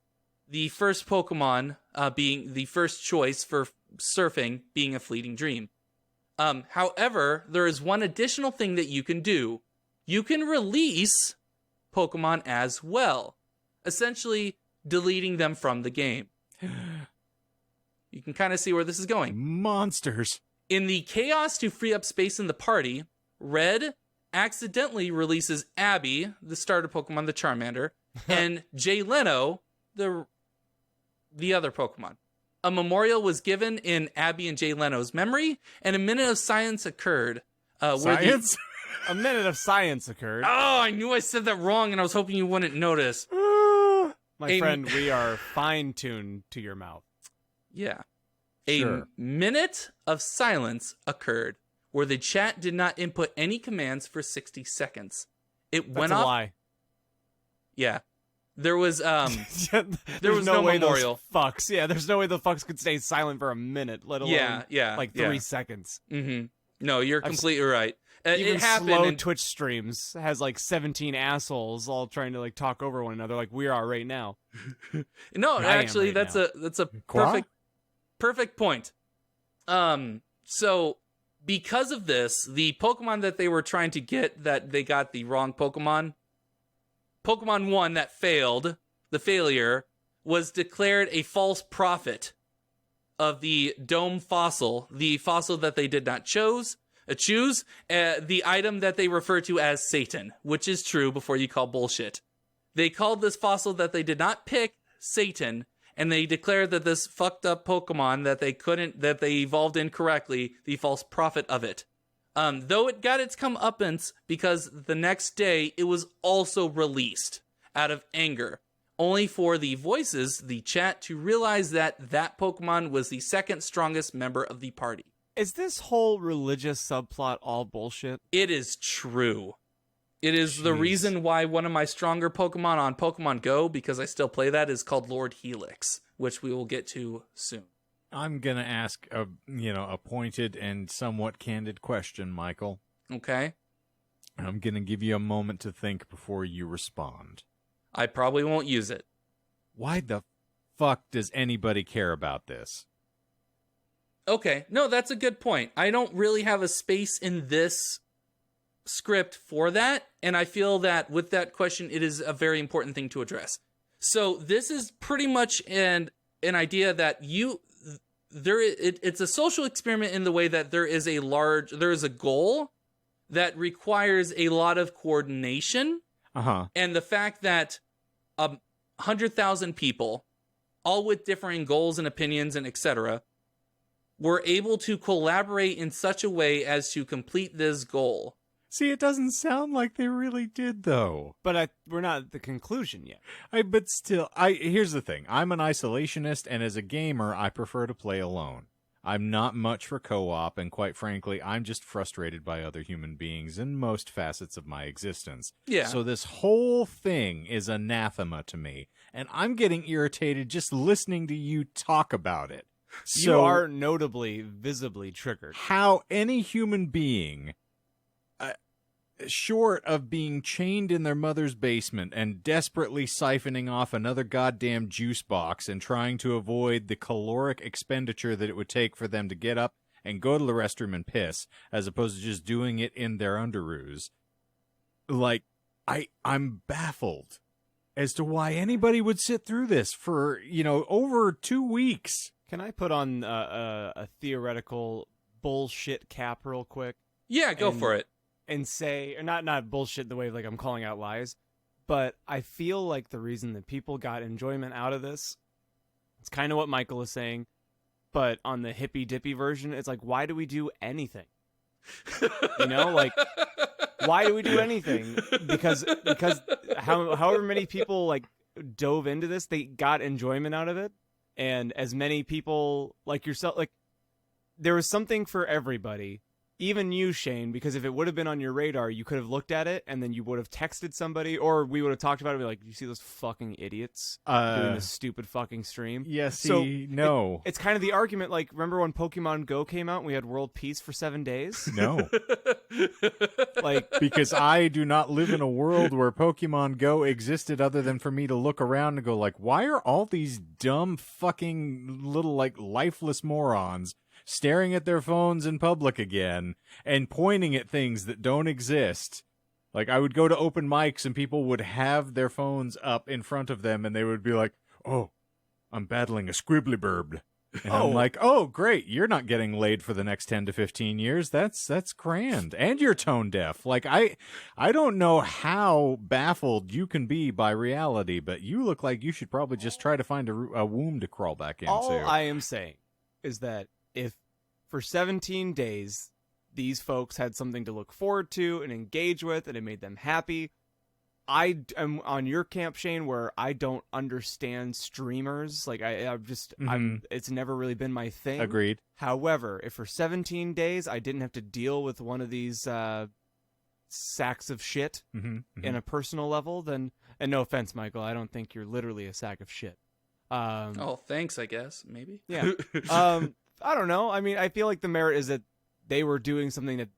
the first Pokemon being the first choice for surfing being a fleeting dream. However, there is one additional thing that you can do. You can release Pokemon as well, essentially deleting them from the game. You can kind of see where this is going. Monsters. In the chaos to free up space in the party, Red accidentally releases Abby, the starter Pokemon, the Charmander, and Jay Leno, the other Pokemon. A memorial was given in Abby and Jay Leno's memory, and a minute of silence occurred. Science? A minute of science occurred. Oh, I knew I said that wrong, and I was hoping you wouldn't notice. My friend, we are fine-tuned to your mouth. Yeah. Sure. A minute of silence occurred where the chat did not input any commands for 60 seconds. It That's went a off. lie. Yeah. There was There's was no way memorial. Those fucks. Yeah, there's no way the fucks could stay silent for a minute, let alone like 3 seconds. Mm-hmm. No, you're I've completely right. Even It happened. slow and- Twitch streams has like 17 assholes all trying to like talk over one another like we are right now. No, I am actually, right that's a Quoi? perfect point. So because of this, the Pokemon that they were trying to get, that they got the wrong Pokemon 1 that failed, the failure, was declared a false prophet of the Dome Fossil, the fossil that they did not choose, the item that they refer to as Satan, which is true before you call bullshit. They called this fossil that they did not pick Satan, and they declared that this fucked up Pokemon that they evolved incorrectly, the false prophet of it. though it got its comeuppance because the next day it was also released out of anger, only for the voices, the chat, to realize that that Pokemon was the second strongest member of the party. Is this whole religious subplot all bullshit? It is true. It is the Jeez. reason why one of my stronger Pokemon on Pokemon Go, because I still play that, is called Lord Helix, which we will get to soon. I'm going to ask a pointed and somewhat candid question, Michael. Okay? I'm going to give you a moment to think before you respond. I probably won't use it. Why the fuck does anybody care about this? Okay, no, that's a good point. I don't really have a space in this script for that, and I feel that with that question, it is a very important thing to address. So this is pretty much an idea that it's a social experiment in the way that there is a goal that requires a lot of coordination. And the fact that 100,000 people, all with differing goals and opinions and etc., were able to collaborate in such a way as to complete this goal. See, it doesn't sound like they really did, though. But we're not at the conclusion yet. But still, here's the thing. I'm an isolationist, and as a gamer, I prefer to play alone. I'm not much for co-op, and quite frankly, I'm just frustrated by other human beings in most facets of my existence. Yeah. So this whole thing is anathema to me, and I'm getting irritated just listening to you talk about it. You So are notably, visibly triggered. how any human being, short of being chained in their mother's basement and desperately siphoning off another goddamn juice box and trying to avoid the caloric expenditure that it would take for them to get up and go to the restroom and piss, as opposed to just doing it in their underoos, like, I'm baffled as to why anybody would sit through this for, over 2 weeks. Can I put on a theoretical bullshit cap real quick? Yeah, go for it. And say, or not bullshit the way like I'm calling out lies, but I feel like the reason that people got enjoyment out of this, it's kind of what Michael is saying, but on the hippy dippy version, it's like, why do we do anything? Like, why do we do anything? Because however many people like dove into this, they got enjoyment out of it, and as many people like yourself, like there was something for everybody. Even you, Shane, because if it would have been on your radar, you could have looked at it and then you would have texted somebody, or we would have talked about it and be like, you see those fucking idiots doing this stupid fucking stream? Yes, no. It's kind of the argument, like, remember when Pokemon Go came out and we had world peace for 7 days? No. Like, because I do not live in a world where Pokemon Go existed other than for me to look around and go, like, why are all these dumb fucking little, like, lifeless morons staring at their phones in public again and pointing at things that don't exist? Like, I would go to open mics and people would have their phones up in front of them and they would be like, oh, I'm battling a squibbly burb. And I'm like, oh, great, you're not getting laid for the next 10 to 15 years. That's grand. And you're tone deaf. Like, I don't know how baffled you can be by reality, but you look like you should probably just try to find a womb to crawl back into. All I am saying is that if for 17 days these folks had something to look forward to and engage with and it made them happy, I am on your camp, Shane, where I don't understand streamers. Like, it's never really been my thing. Agreed. However, if for 17 days I didn't have to deal with one of these sacks of shit in a personal level, then, and no offense, Michael, I don't think you're literally a sack of shit. Thanks, I guess, maybe. Yeah. I don't know. I mean, I feel like the merit is that they were doing something that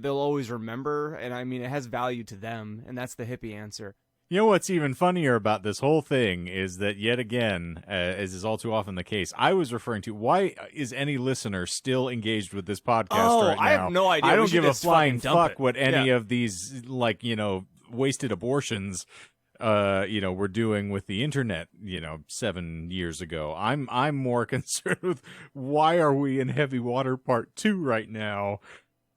they'll always remember, and I mean, it has value to them, and that's the hippie answer. You know what's even funnier about this whole thing is that, yet again, as is all too often the case, I was referring to, why is any listener still engaged with this podcast right now? I have no idea. I don't give a flying fuck what any of of these, like, wasted abortions were doing with the internet, 7 years ago. I'm more concerned with, why are we in Heavy Water Part 2 right now?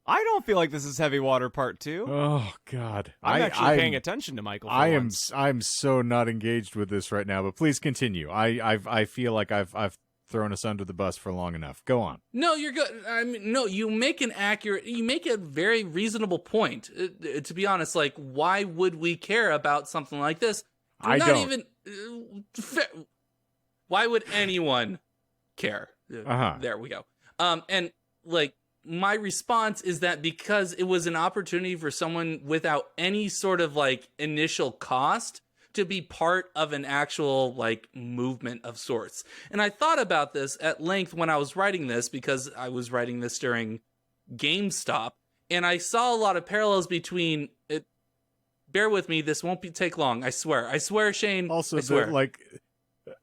I don't feel like this is Heavy Water Part 2. Oh God, I'm actually paying attention to Michael. I'm so not engaged with this right now. But please continue. I feel like I've thrown us under the bus for long enough. Go on. No, you're good. I mean, no, you make a very reasonable point. To be honest, like, why would we care about something like this? I don't. Why would anyone care? There we go. And like, my response is that because it was an opportunity for someone without any sort of like initial cost to be part of an actual like movement of sorts. And I thought about this at length when I was writing this, because I was writing this during GameStop, and I saw a lot of parallels between it. Bear with me, this won't take long. I swear, Shane. Also, I swear.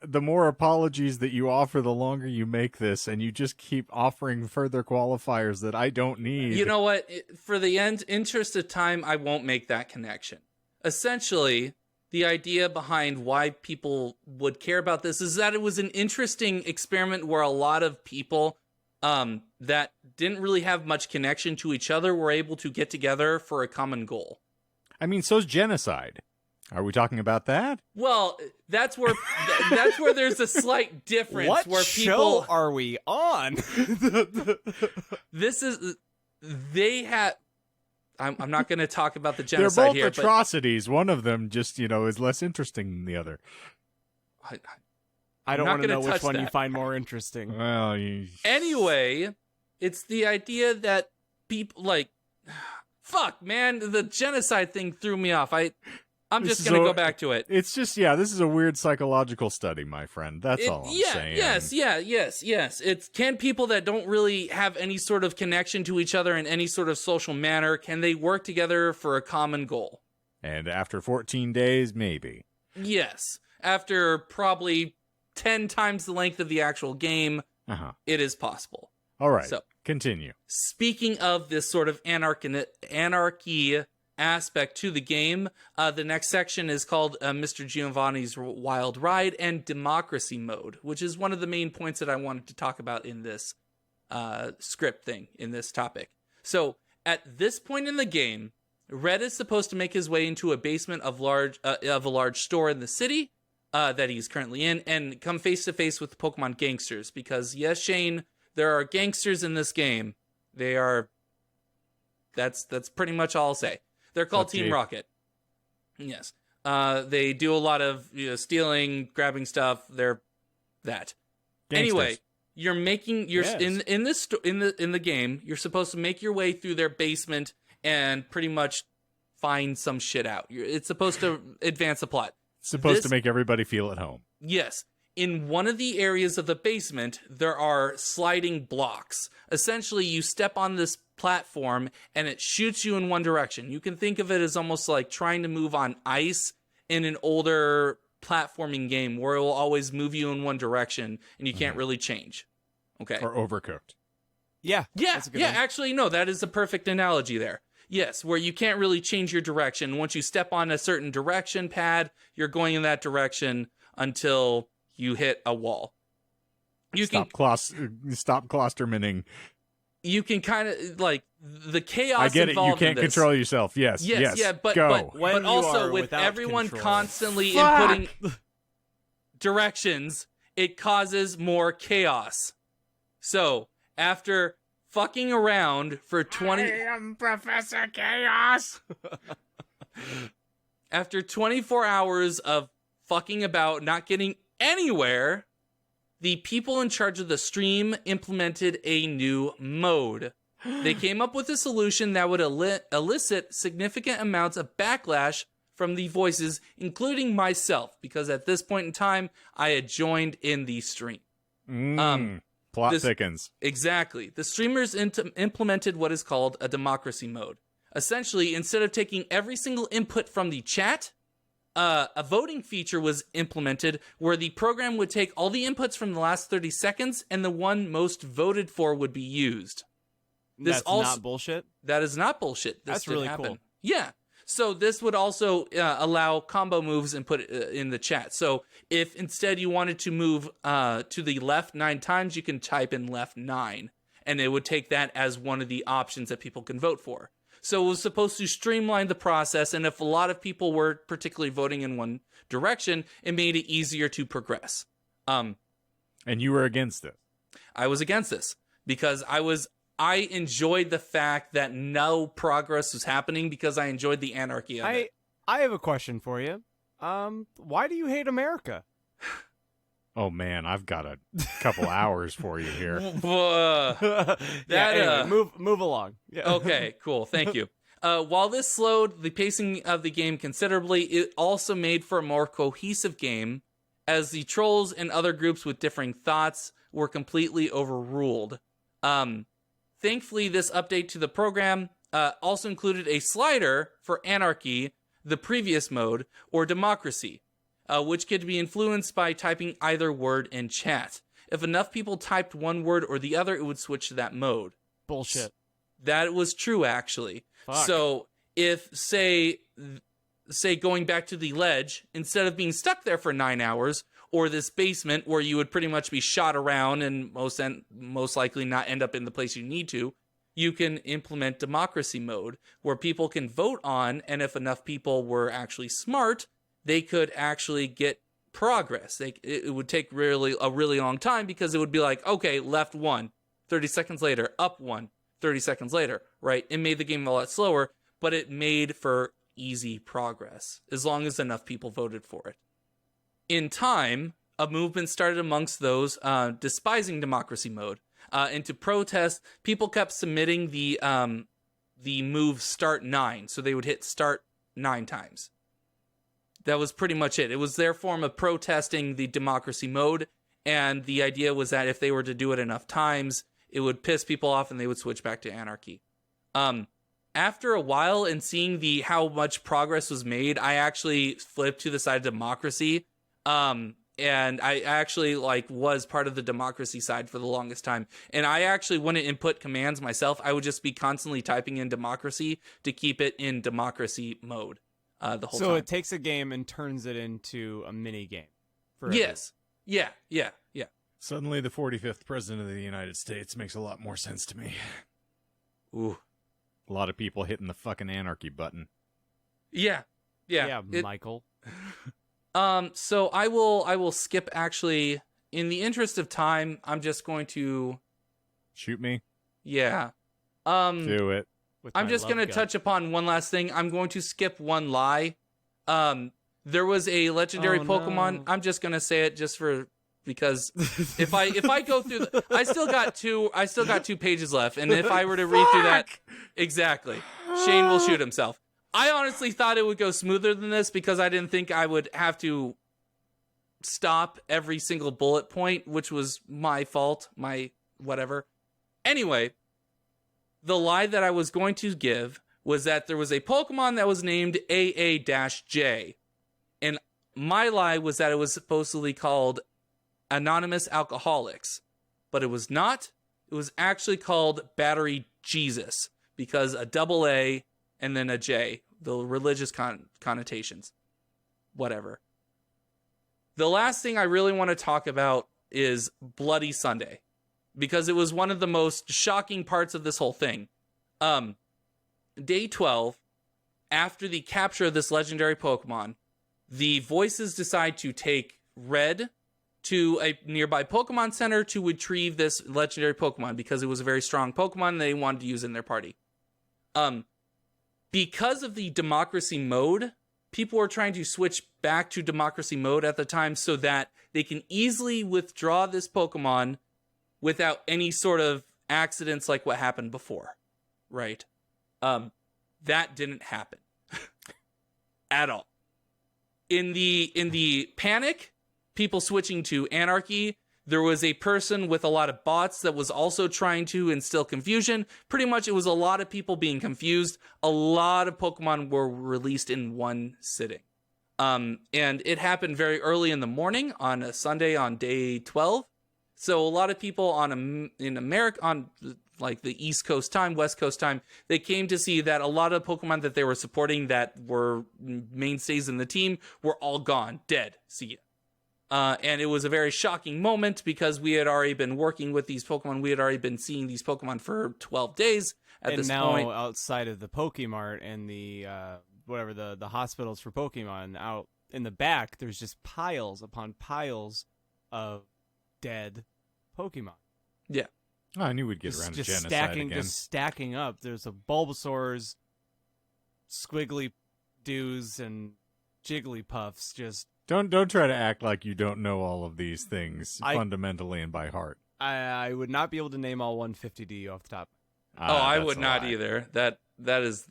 the more apologies that you offer, the longer you make this, and you just keep offering further qualifiers that I don't need. You know what? For the interest of time, I won't make that connection. Essentially, the idea behind why people would care about this is that it was an interesting experiment where a lot of people that didn't really have much connection to each other were able to get together for a common goal. I mean, so's genocide. Are we talking about that? Well, that's where there's a slight difference. What where show people are we on? I'm not going to talk about the genocide They're both here. atrocities. One of them just, is less interesting than the other. I don't want to know which one that. you find more interesting. Well, Anyway, it's the idea that people like, fuck, man, the genocide thing threw me off. I'm just going to go back to it. It's just, this is a weird psychological study, my friend. That's all I'm saying. Yes. It's, can people that don't really have any sort of connection to each other in any sort of social manner, can they work together for a common goal? And after 14 days, maybe. Yes. After probably 10 times the length of the actual game, it is possible. All right, so continue. Speaking of this sort of anarchy aspect to the game, the next section is called Mr. Giovanni's Wild Ride and Democracy Mode, which is one of the main points that I wanted to talk about in this script thing, in this topic. So at this point in the game, Red is supposed to make his way into a basement of a large store in the city that he's currently in, and come face to face with Pokemon gangsters. Because yes, Shane, there are gangsters in this game. They are. That's pretty much all I'll say. They're called Team Rocket. Yes. They do a lot of stealing, grabbing stuff. They're that. Gangsters. Anyway, you're making in the game. You're supposed to make your way through their basement and pretty much find some shit out. It's supposed to advance the plot. It's supposed to make everybody feel at home. Yes. In one of the areas of the basement, there are sliding blocks. Essentially, you step on this platform and it shoots you in one direction. You can think of it as almost like trying to move on ice in an older platforming game where it will always move you in one direction and you can't really change. Okay. Or Overcooked. Yeah. That's a good one. Actually, no, that is a perfect analogy there. Yes, where you can't really change your direction. Once you step on a certain direction pad, you're going in that direction until you hit a wall. Stop clustermaning. You can kind of like the chaos. I get it. You involved in can't this. control yourself. Yes. Yeah, but go. but also with everyone constantly inputting directions, it causes more chaos. So after fucking around for 20, I am Professor Chaos. after 24 hours of fucking about, not getting anywhere, the people in charge of the stream implemented a new mode. They came up with a solution that would elicit significant amounts of backlash from the voices, including myself, because at this point in time, I had joined in the stream. Plot thickens. Exactly. The streamers implemented what is called a democracy mode. Essentially, instead of taking every single input from the chat, a voting feature was implemented where the program would take all the inputs from the last 30 seconds and the one most voted for would be used. That's not bullshit? That is not bullshit. That's really cool. Yeah. So this would also allow combo moves and put it in the chat. So if instead you wanted to move to the left 9 times, you can type in left 9. And it would take that as one of the options that people can vote for. So it was supposed to streamline the process, and if a lot of people were particularly voting in one direction, it made it easier to progress. And you were against it. I was against this because I enjoyed the fact that no progress was happening because I enjoyed the anarchy of it. I have a question for you. Why do you hate America? Oh man, I've got a couple hours for you here. Anyway, move along. Yeah. Okay, cool. Thank you. While this slowed the pacing of the game considerably, it also made for a more cohesive game, as the trolls and other groups with differing thoughts were completely overruled. Thankfully, this update to the program also included a slider for Anarchy, the previous mode, or Democracy, which could be influenced by typing either word in chat. If enough people typed one word or the other, it would switch to that mode. Bullshit. That was true, actually. Fuck. So if, say going back to the ledge, instead of being stuck there for 9 hours, or this basement where you would pretty much be shot around and most likely not end up in the place you need to, you can implement democracy mode, where people can vote on, and if enough people were actually smart, they could actually get progress. It would take a really long time, because it would be like, okay, left 1, 30 seconds later, up 1, 30 seconds later, right? It made the game a lot slower, but it made for easy progress, as long as enough people voted for it. In time, a movement started amongst those despising democracy mode. And to protest, people kept submitting the move start 9, so they would hit start 9 times. That was pretty much it. It was their form of protesting the democracy mode, and the idea was that if they were to do it enough times, it would piss people off and they would switch back to anarchy. After a while, and seeing how much progress was made, I actually flipped to the side of democracy. And I actually was part of the democracy side for the longest time. And I actually wouldn't input commands myself. I would just be constantly typing in democracy to keep it in democracy mode the whole time. So it takes a game and turns it into a mini game. Yes. Yeah. Suddenly the 45th president of the United States makes a lot more sense to me. Ooh. A lot of people hitting the fucking anarchy button. Yeah, Michael. So I will skip, actually, in the interest of time. I'm just going to shoot me. Yeah. Do it. I'm just going to touch upon one last thing. I'm going to skip one lie. There was a legendary Pokemon. No. I'm just going to say it because if I go through I still got 2 pages left, and if I were to read through that, exactly, Shane will shoot himself. I honestly thought it would go smoother than this, because I didn't think I would have to stop every single bullet point, which was my fault, my whatever. Anyway, the lie that I was going to give was that there was a Pokemon that was named AA-J, and my lie was that it was supposedly called Anonymous Alcoholics, but it was not. It was actually called Battery Jesus, because a double A and then a J, the religious connotations, whatever. The last thing I really want to talk about is Bloody Sunday, because it was one of the most shocking parts of this whole thing. Day 12, after the capture of this legendary Pokemon, the voices decide to take Red to a nearby Pokemon Center to retrieve this legendary Pokemon, because it was a very strong Pokemon and they wanted to use it in their party. Because of the democracy mode, people were trying to switch back to democracy mode at the time so that they can easily withdraw this Pokemon without any sort of accidents like what happened before, right? That didn't happen at all. In the panic, people switching to anarchy, there was a person with a lot of bots that was also trying to instill confusion. Pretty much, it was a lot of people being confused. A lot of Pokemon were released in one sitting. And it happened very early in the morning on a Sunday on day 12. So a lot of people in America, on like the East Coast time, West Coast time, they came to see that a lot of Pokemon that they were supporting that were mainstays in the team were all gone, dead. See ya. And it was a very shocking moment, because we had already been working with these Pokemon. We had already been seeing these Pokemon for 12 days at this point. And now outside of the Pokemart and the the hospitals for Pokemon, out in the back, there's just piles upon piles of dead Pokemon. Yeah. Oh, I knew we'd get around to genocide stacking, again. just stacking up. There's a Bulbasaur's, Squiggly Doos, and Jigglypuffs. Just Don't try to act like you don't know all of these things fundamentally and by heart. I would not be able to name all 150 to you off the top. I That's would a not lie. either. That is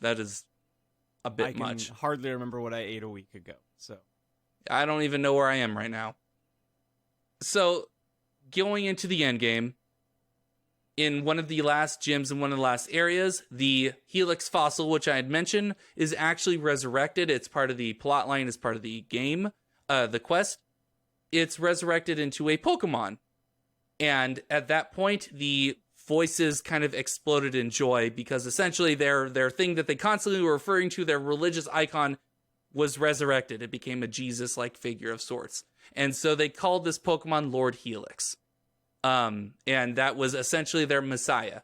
a bit I can much. hardly remember what I ate a week ago. So I don't even know where I am right now. So, going into the end game, in one of the last gyms in one of the last areas, the Helix Fossil, which I had mentioned, is actually resurrected. It's part of the plot line, it's part of the game, the quest. It's resurrected into a Pokemon. And at that point, the voices kind of exploded in joy because essentially their thing that they constantly were referring to, their religious icon, was resurrected. It became a Jesus-like figure of sorts. And so they called this Pokemon Lord Helix. And that was essentially their messiah.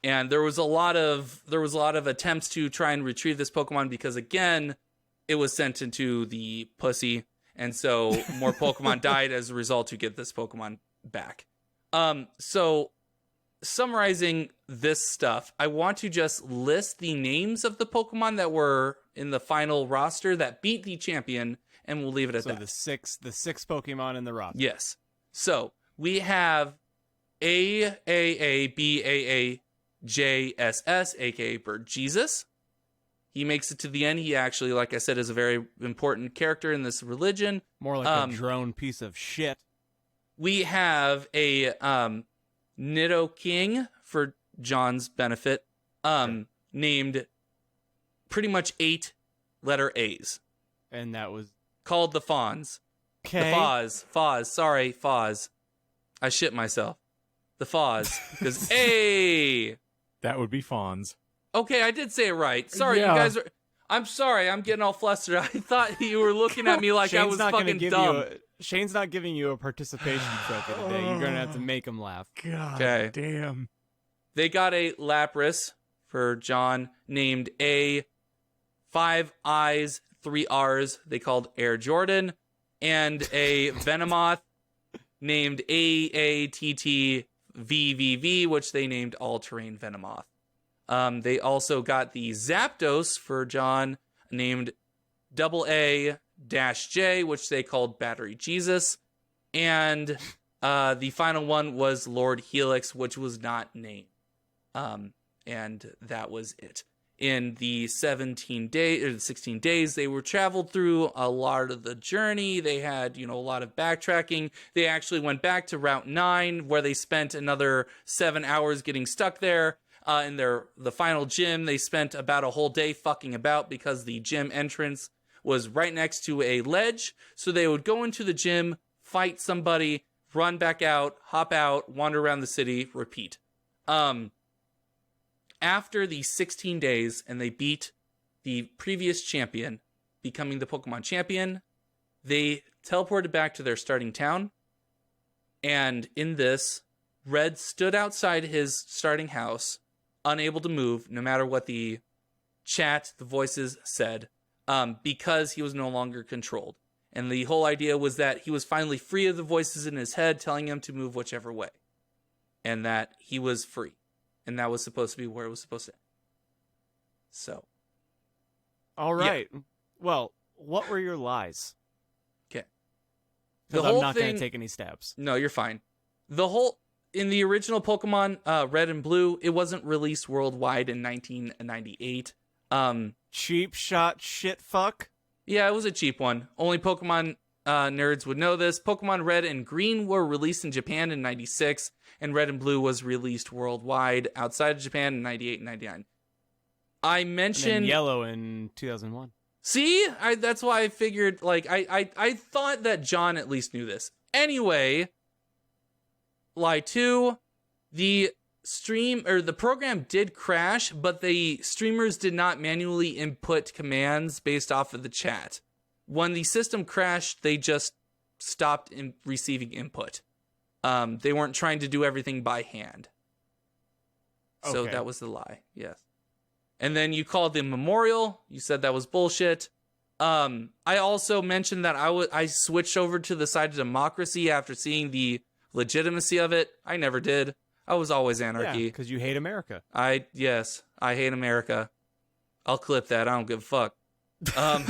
And there was a lot of attempts to try and retrieve this Pokemon because, again, it was sent into the pussy. And so more Pokemon died as a result to get this Pokemon back. So summarizing this stuff, I want to just list the names of the Pokemon that were in the final roster that beat the champion, and we'll leave it at that. the six Pokemon in the roster. Yes. So we have AAABAAJSS, aka Bird Jesus. He makes it to the end. He actually, like I said, is a very important character in this religion. More like a drone piece of shit. We have a Nido King, for John's benefit, named pretty much 8 letter A's. And that was Called the Fawns. okay. The Foz. Sorry, Foz. I shit myself. The Foz. Because, hey! That would be Fawns. Okay, I did say it right. Sorry, Yeah. you guys are... I'm sorry, I'm getting all flustered. I thought you were looking at me like I was fucking dumb. Shane's not giving you a participation trophy today. You're going to have to make him laugh. God Okay. damn. They got a Lapras for John named A, 5 I's, 3 R's. They called Air Jordan. And a Venomoth named AATTVVV, which they named All-Terrain Venomoth. They also got the Zapdos for John named AA-J, which they called Battery Jesus. And the final one was Lord Helix, which was not named. And that was it. In the 16 days, they were traveled through a lot of the journey. They had, a lot of backtracking. They actually went back to Route 9, where they spent another 7 hours getting stuck there. In the final gym, they spent about a whole day fucking about because the gym entrance was right next to a ledge. So they would go into the gym, fight somebody, run back out, hop out, wander around the city, repeat. After the 16 days and they beat the previous champion, becoming the Pokemon champion, they teleported back to their starting town. And in this, Red stood outside his starting house, unable to move, no matter what the chat, the voices said, because he was no longer controlled. And the whole idea was that he was finally free of the voices in his head telling him to move whichever way. And that he was free. And that was supposed to be where it was supposed to end. So. All right. Yeah. Well, what were your lies? Okay. Because I'm not going to take any stabs. No, you're fine. In the original Pokemon Red and Blue, it wasn't released worldwide in 1998. Cheap shot shit fuck? Yeah, it was a cheap one. Only Pokemon nerds would know this. Pokemon Red and Green were released in Japan in 96, and Red and Blue was released worldwide outside of Japan in 98 and 99. I mentioned... And then Yellow in 2001. See? That's why I figured, I thought that John at least knew this. Anyway, lie 2, the program did crash, but the streamers did not manually input commands based off of the chat. When the system crashed, they just stopped receiving input. They weren't trying to do everything by hand. So that was the lie, yes. And then you called the memorial. You said that was bullshit. I also mentioned that I switched over to the side of democracy after seeing the legitimacy of it, I never did. I was always anarchy. because you hate America. Yes, I hate America. I'll clip that. I don't give a fuck. And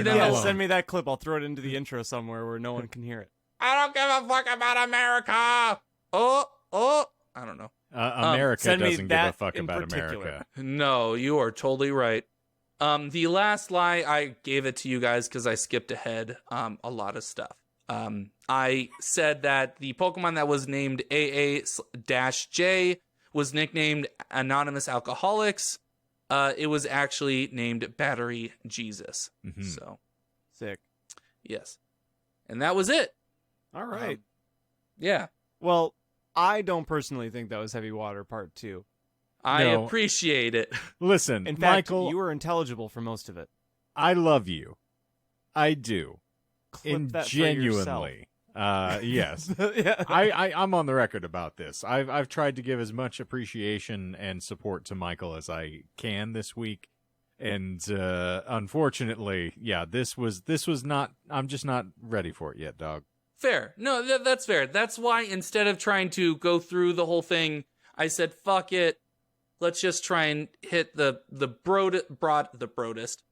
then Yeah, the- send me that clip. I'll throw it into the intro somewhere where no one can hear it. I don't give a fuck about America. I don't know. America send me doesn't give that a fuck in about particular. America. No, you are totally right. The last lie, I gave it to you guys because I skipped ahead a lot of stuff. I said that the Pokemon that was named AA-J was nicknamed Anonymous Alcoholics. It was actually named Battery Jesus. Mhm. So, Sick. yes. And that was it. All right. Yeah. Well, I don't personally think that was Heavy Water Part 2. I No. appreciate it. Listen, In fact, Michael, you were intelligible for most of it. I love you. I do. Clip And that for yourself. genuinely. Yes. Yeah. I'm on the record about this. I've tried to give as much appreciation and support to Michael as I can this week, and unfortunately, yeah, this was not. I'm just not ready for it yet, dog. Fair. No, that's fair. That's why instead of trying to go through the whole thing, I said, fuck it. Let's just try and hit the broadest.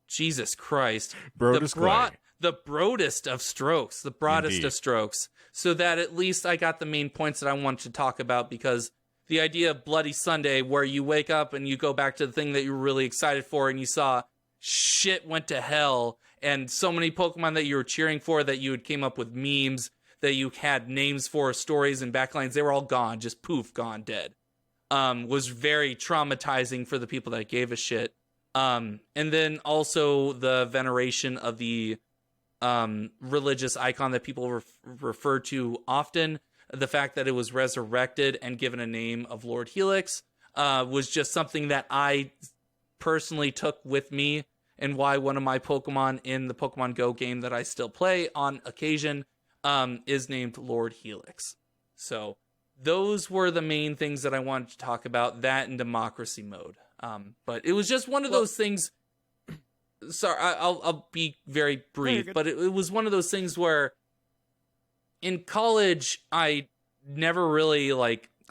Jesus Christ. Brodus Clay. The broadest of strokes. The broadest Indeed. of strokes. So that at least I got the main points that I wanted to talk about, because the idea of Bloody Sunday, where you wake up and you go back to the thing that you were really excited for and you saw shit went to hell, and so many Pokemon that you were cheering for that you had came up with memes, that you had names for, stories and backlines, they were all gone, just poof, gone, dead. Was very traumatizing for the people that gave a shit. And then also the veneration of the religious icon that people refer to often, the fact that it was resurrected and given a name of Lord Helix, was just something that I personally took with me, and why one of my Pokemon in the Pokemon Go game that I still play on occasion is named Lord Helix. So those were the main things that I wanted to talk about, that and democracy mode. But it was just one of those things. Sorry, I'll be very brief, but it was one of those things where in college, I never really,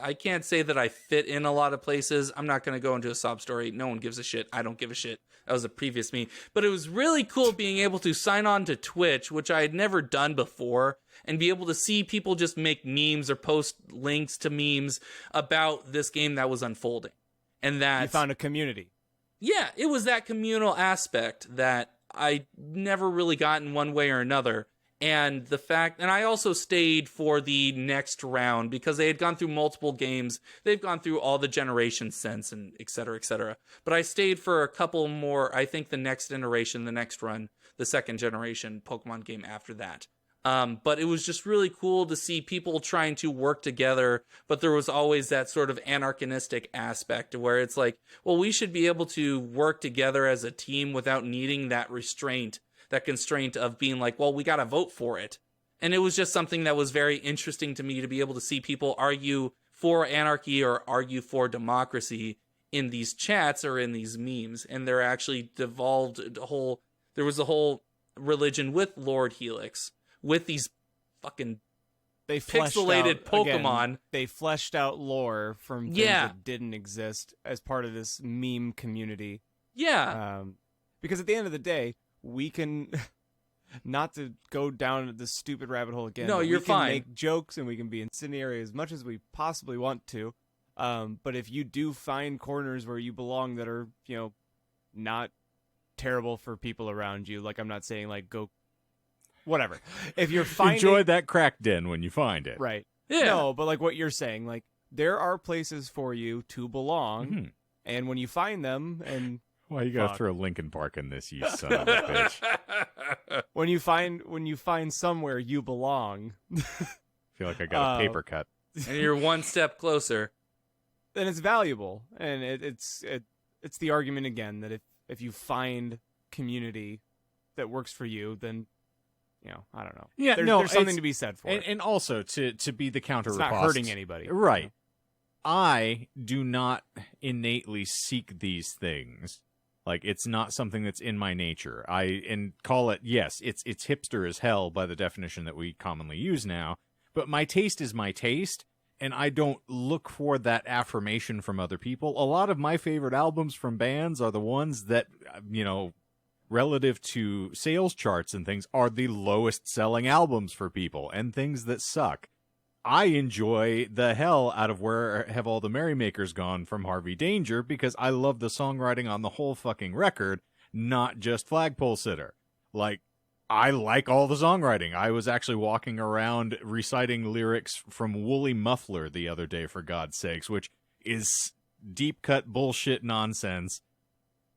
I can't say that I fit in a lot of places. I'm not going to go into a sob story. No one gives a shit. I don't give a shit. That was a previous me. But it was really cool being able to sign on to Twitch, which I had never done before, and be able to see people just make memes or post links to memes about this game that was unfolding. And that You found a community. Yeah, it was that communal aspect that I never really got in one way or another. And the fact, and I also stayed for the next round because they had gone through multiple games. They've gone through all the generations since, and et cetera, et cetera. But I stayed for a couple more, I think the next iteration, the next run, the second generation Pokemon game after that. But it was just really cool to see people trying to work together, but there was always that sort of anarchistic aspect where it's like, well, we should be able to work together as a team without needing that constraint of being like, well, we got to vote for it. And it was just something that was very interesting to me to be able to see people argue for anarchy or argue for democracy in these chats or in these memes. And there actually devolved there was a whole religion with Lord Helix, with these fucking They fleshed pixelated out, Pokemon. Again, they fleshed out lore from things that didn't exist as part of this meme community. Yeah. Because at the end of the day, we can, not to go down this stupid rabbit hole again. No, but you're we can fine. make jokes and we can be incendiary as much as we possibly want to. But if you do find corners where you belong that are, not terrible for people around you, like I'm not saying like go, whatever. If you're finding Enjoy that crack den when you find it. right, Yeah. no, but like what you're saying, like there are places for you to belong, Mhm. and when you find them, and Why you gotta Fuck. throw Linkin Park in this, you son of a bitch? when you find somewhere you belong, Feel like I got a paper cut. And you're one step closer. then it's valuable, and it's the argument again that if you find community that works for you, then I don't know. Yeah, there's something it's- to be said for it. And also to be the counter It's not hurting anybody, Right. I do not innately seek these things. Like, it's not something that's in my nature. And call it, yes, it's hipster as hell by the definition that we commonly use now, but my taste is my taste, and I don't look for that affirmation from other people. A lot of my favorite albums from bands are the ones that, relative to sales charts and things, are the lowest selling albums for people and things that suck. I enjoy the hell out of Where Have All the Merrymakers Gone from Harvey Danger because I love the songwriting on the whole fucking record, not just Flagpole Sitter. Like, I like all the songwriting. I was actually walking around reciting lyrics from Woolly Muffler the other day, for God's sakes, which is deep cut bullshit nonsense.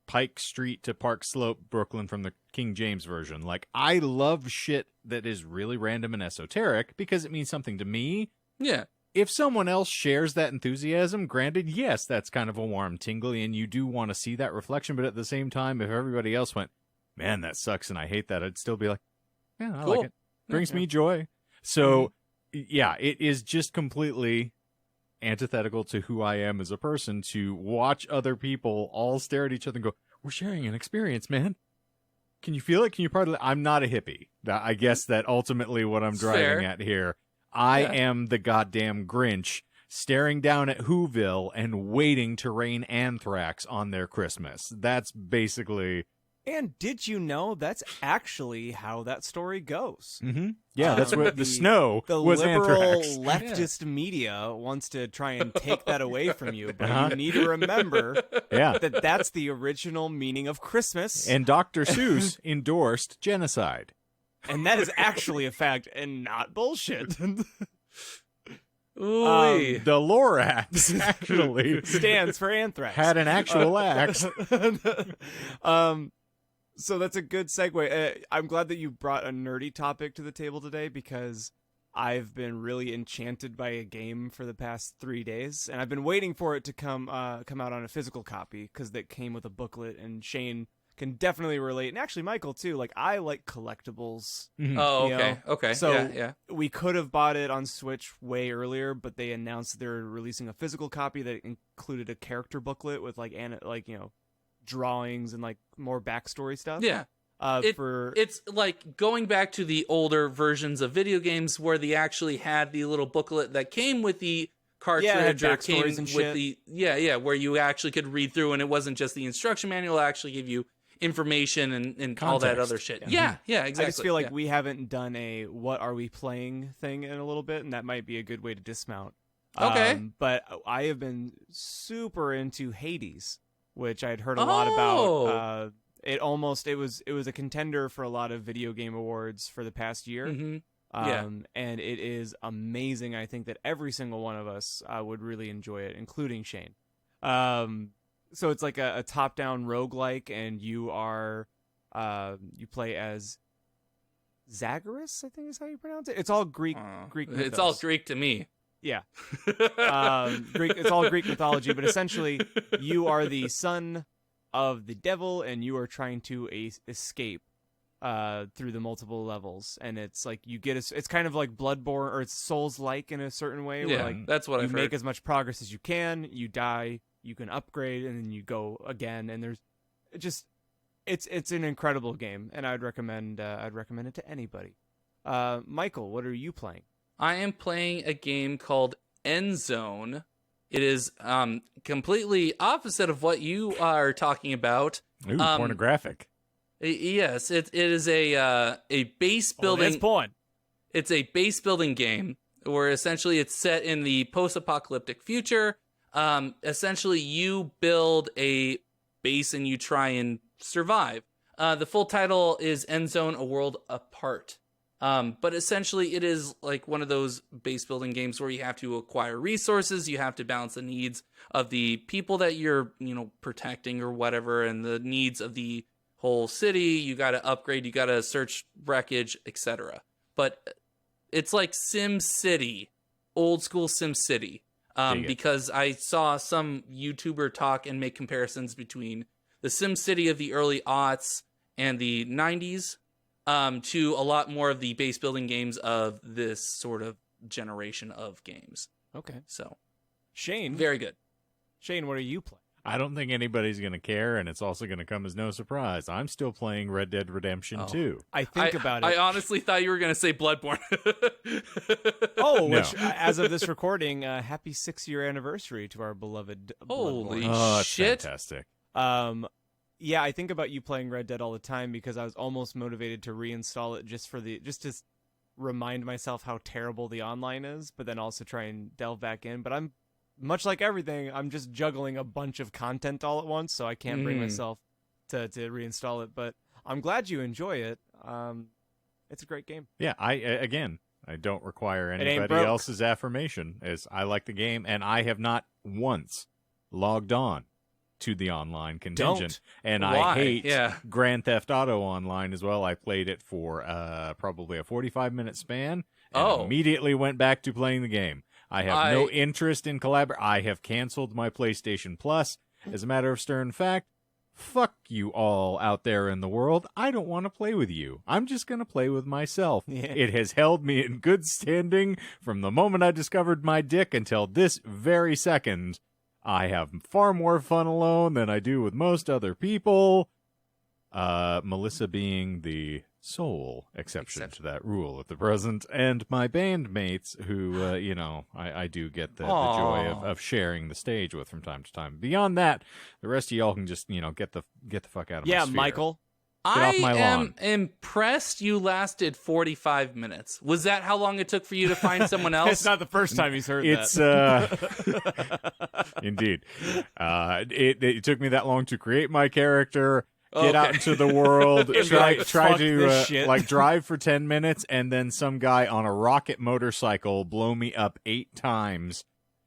Pike Street to Park Slope, Brooklyn from the King James version. Like, I love shit that is really random and esoteric because it means something to me. Yeah. If someone else shares that enthusiasm, granted, yes, that's kind of a warm tingly, and you do want to see that reflection, but at the same time, if everybody else went, man, that sucks and I hate that, I'd still be like, yeah, I like it. Brings me joy. So, yeah, it is just completely antithetical to who I am as a person to watch other people all stare at each other and go, we're sharing an experience, man. Can you feel it? Can you part of it? I'm not a hippie. I guess that ultimately what I'm driving at here. I am the goddamn Grinch staring down at Whoville and waiting to rain anthrax on their Christmas. That's basically... And did you know that's actually how that story goes? Mm-hmm. Yeah, that's what the snow was liberal anthrax. leftist media wants to try and take that away from you, but you need to remember that that's the original meaning of Christmas. And Dr. Seuss endorsed genocide. And that is actually a fact and not bullshit. The Lorax actually stands for anthrax. Had an actual axe. So that's a good segue. I'm glad that you brought a nerdy topic to the table today because I've been really enchanted by a game for the past 3 days, and I've been waiting for it to come out on a physical copy because that came with a booklet. And Shane can definitely relate, and actually Michael too. Like, I like collectibles. Mm-hmm. Oh, okay, okay. So yeah. We could have bought it on Switch way earlier, but they announced they're releasing a physical copy that included a character booklet with drawings and like more backstory stuff. Yeah. It's like going back to the older versions of video games where they actually had the little booklet that came with the cartridge or came with the where you actually could read through, and it wasn't just the instruction manual, it actually give you information and all that other shit. Yeah, exactly. I just feel like we haven't done a what are we playing thing in a little bit, and that might be a good way to dismount. Okay. But I have been super into Hades, which I'd heard a lot about. It was a contender for a lot of video game awards for the past year. Mm-hmm. And it is amazing. I think that every single one of us would really enjoy it, including Shane. So it's like a top-down roguelike, and you play as Zagreus, I think is how you pronounce it. It's all Greek mythos. It's all Greek to me. Yeah. It's all Greek mythology, but essentially you are the son of the devil, and you are trying to escape through the multiple levels. And it's like it's kind of like Bloodborne, or it's Souls-like in a certain way. Yeah, where like that's what I've heard. You make as much progress as you can, you die, you can upgrade, and then you go again. And it's an incredible game, and I'd recommend it to anybody. Michael, what are you playing? I am playing a game called End Zone. It is completely opposite of what you are talking about. Ooh, pornographic. Yes, it is a base building. That's porn. It's a base building game where essentially it's set in the post-apocalyptic future. Essentially, you build a base and you try and survive. The full title is End Zone: A World Apart. But essentially it is like one of those base building games where you have to acquire resources, you have to balance the needs of the people that you're, protecting or whatever, and the needs of the whole city. You got to upgrade, you got to search wreckage, etc. But it's like Sim City, old school Sim City. Because I saw some YouTuber talk and make comparisons between the Sim City of the early aughts and the 90s. To a lot more of the base building games of this sort of generation of games. Okay. So, Shane. Very good. Shane, what are you playing? I don't think anybody's going to care, and it's also going to come as no surprise. I'm still playing Red Dead Redemption 2. I think about it. I honestly thought you were going to say Bloodborne. Oh, No. which, as of this recording, happy 6-year anniversary to our beloved Holy Bloodborne. Oh, that's shit. fantastic. Yeah, I think about you playing Red Dead all the time because I was almost motivated to reinstall it just to remind myself how terrible the online is, but then also try and delve back in. But I'm much like everything, I'm just juggling a bunch of content all at once, so I can't bring myself to reinstall it. But I'm glad you enjoy it. It's a great game. Yeah, I don't require ain't anybody broke. else's affirmation, as I like the game, and I have not once logged on to the online contingent. And Why? I hate Yeah. Grand Theft Auto Online as well. I played it for probably a 45-minute span, and immediately went back to playing the game. I have no interest in I have canceled my PlayStation Plus. As a matter of stern fact, fuck you all out there in the world. I don't want to play with you. I'm just going to play with myself. Yeah. It has held me in good standing from the moment I discovered my dick until this very second. I have far more fun alone than I do with most other people. Melissa being the sole exception to that rule at the present, and my bandmates who, I do get the joy of sharing the stage with from time to time. Beyond that, the rest of y'all can just, get the fuck out of my sphere. Michael. Get off my lawn. I am impressed you lasted 45 minutes. Was that how long it took for you to find someone else? It's not the first time he's heard It's that. Indeed. It took me that long to create my character, get out into the world, try fuck to this shit. drive for 10 minutes, and then some guy on a rocket motorcycle blow me up 8 times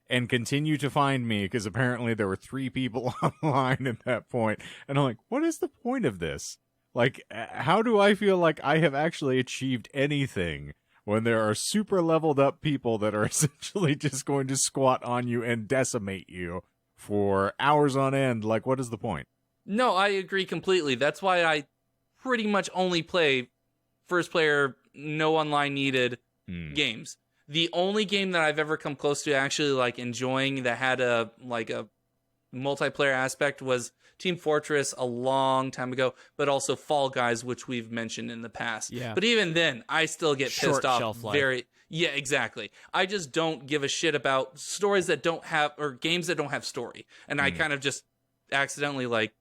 and continue to find me, because apparently there were 3 people online at that point. And I'm like, what is the point of this? Like, how do I feel like I have actually achieved anything when there are super leveled up people that are essentially just going to squat on you and decimate you for hours on end? Like, what is the point? No, I agree completely. That's why I pretty much only play first player, no online needed games. The only game that I've ever come close to actually like enjoying that had a multiplayer aspect was Team Fortress a long time ago, but also Fall Guys, which we've mentioned in the past. Yeah. But even then, I still get pissed off shelf life. Yeah, exactly. I just don't give a shit about stories that don't have, or games that don't have story. And I kind of just accidentally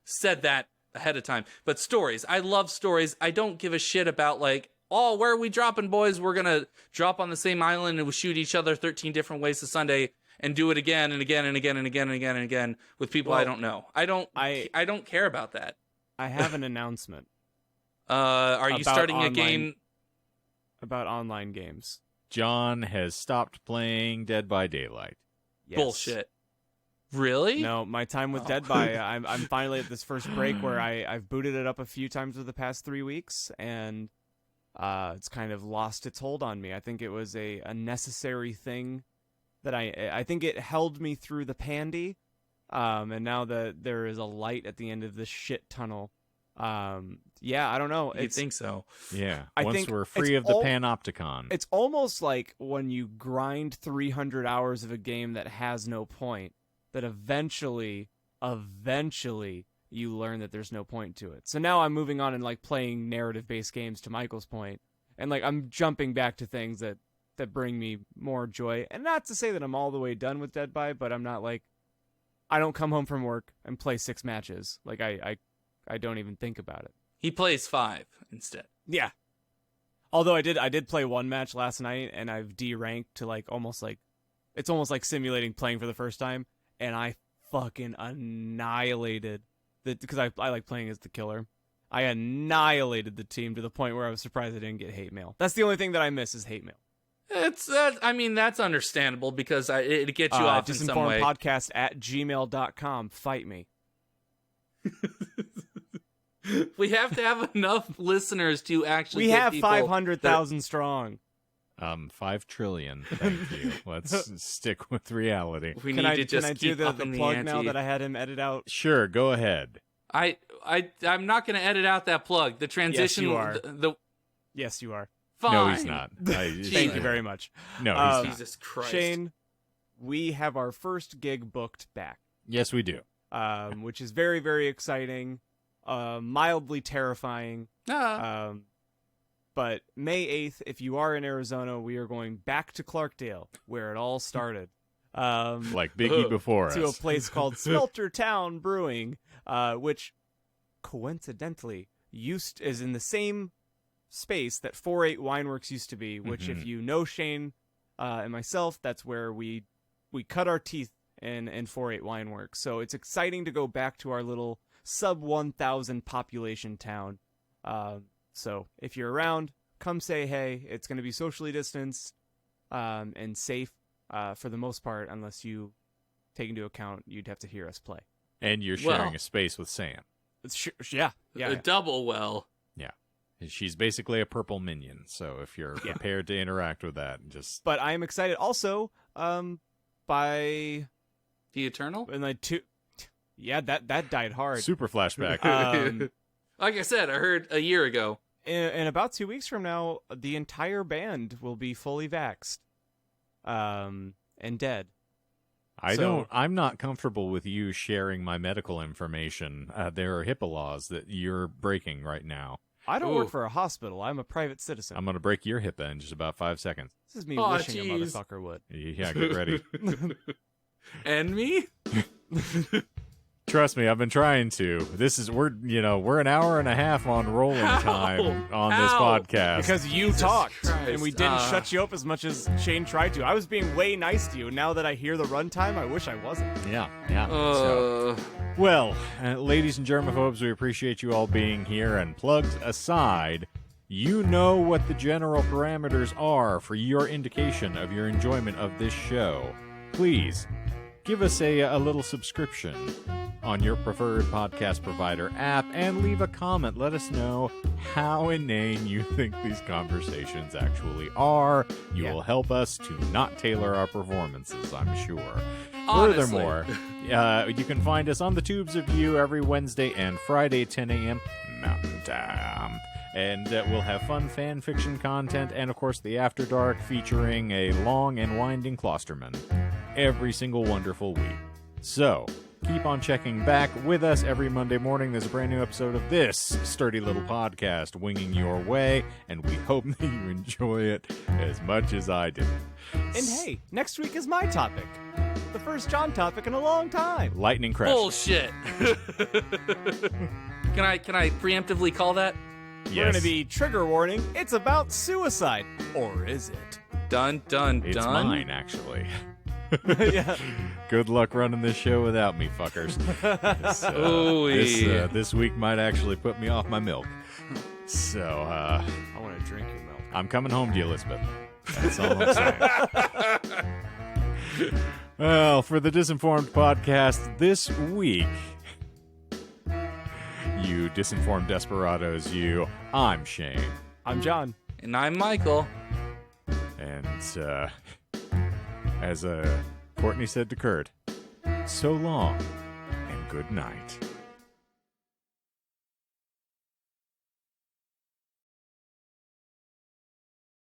said that ahead of time. But stories, I love stories. I don't give a shit about where are we dropping, boys? We're gonna drop on the same island and we shoot each other 13 different ways to Sunday and do it again and again and again and again and again and again with people I don't know. I don't care about that. I have an announcement. Are you starting a game about online games? John has stopped playing Dead by Daylight. Yes. Bullshit. Really? No, my time with Dead by I'm finally at this first break where I've booted it up a few times over the past 3 weeks, and it's kind of lost its hold on me. I think it was a necessary thing that I think it held me through the pandy, and now that there is a light at the end of this shit tunnel, I don't know. You think so? Yeah. I Once think we're free of the panopticon. It's almost like when you grind 300 hours of a game that has no point, that eventually you learn that there's no point to it. So now I'm moving on and playing narrative-based games, to Michael's point, and I'm jumping back to things that bring me more joy. And not to say that I'm all the way done with Dead by, but I'm not I don't come home from work and play 6 matches. I don't even think about it. He plays 5 instead. Yeah. Although I did play 1 match last night, and I've D-ranked to it's almost like simulating playing for the first time, and I fucking annihilated because I like playing as the killer. I annihilated the team to the point where I was surprised I didn't get hate mail. That's the only thing that I miss is hate mail. That's understandable because it gets you off in some way. Disinformedpodcast@gmail.com. Fight me. We have to have enough listeners to actually. We get have people 500,000 strong. 5 trillion. Thank you. Let's stick with reality. We Can need I to just do keep the upping plug ante. now that I had him edit out? Sure, go ahead. I'm not going to edit out that plug. The transition. Yes, you are. The Yes, you are. fine. No, he's not. Thank you very much. No, he's not. Jesus Christ. Shane, we have our first gig booked back. Yes, we do. which is very, very exciting, mildly terrifying. But May 8th, if you are in Arizona, we are going back to Clarkdale, where it all started. Like Biggie before us. To a place called Smelter Town Brewing, which coincidentally is in the same space that 4-8 Wineworks used to be, which if you know Shane and myself, that's where we cut our teeth in 4-8 Wineworks. So it's exciting to go back to our little sub 1,000 population town. So if you're around, come say hey. It's going to be socially distanced and safe for the most part, unless you take into account you'd have to hear us play. And you're sharing a space with Sam. Yeah. A double well. Yeah. She's basically a purple minion, so if you're prepared to interact with that, just... But I am excited also by... The Eternal? And like yeah, that died hard. Super flashback. Like I said, I heard a year ago. In about 2 weeks from now, the entire band will be fully vaxxed. And dead. I'm not comfortable with you sharing my medical information. There are HIPAA laws that you're breaking right now. I don't work for a hospital. I'm a private citizen. I'm going to break your HIPAA in just about 5 seconds. This is me wishing a motherfucker would. Yeah, get ready. And me? Trust me, I've been trying to. We're an hour and a half on rolling time on this podcast. Because you talked, and we didn't shut you up as much as Shane tried to. I was being way nice to you, and now that I hear the runtime, I wish I wasn't. Yeah. Well, ladies and germaphobes, we appreciate you all being here, and plugs aside, you know what the general parameters are for your indication of your enjoyment of this show. Please, give us a little subscription on your preferred podcast provider app and leave a comment. Let us know how inane you think these conversations actually are. You will help us to not tailor our performances, I'm sure. Honestly. Furthermore, you can find us on the Tubes of You every Wednesday and Friday, 10 a.m. Mountain Time. And we'll have fun fan fiction content and, of course, the After Dark featuring a long and winding Closterman every single wonderful week. So, keep on checking back with us every Monday morning. There's a brand new episode of this sturdy little podcast winging your way, and we hope that you enjoy it as much as I do. And hey, next week is my topic. The first John topic in a long time. Lightning Crest. Bullshit. Can I preemptively call that? Yes. We're going to be trigger warning. It's about suicide. Or is it? Dun, dun, It's dun. mine, actually. Yeah. Good luck running this show without me, fuckers. This week might actually put me off my milk. So, I want to drink your milk. I'm coming home to you, Elizabeth. That's all I'm saying. Well, for the Disinformed podcast this week, you disinformed desperados, I'm Shane. I'm John. And I'm Michael. And, as Courtney said to Kurt, so long and good night.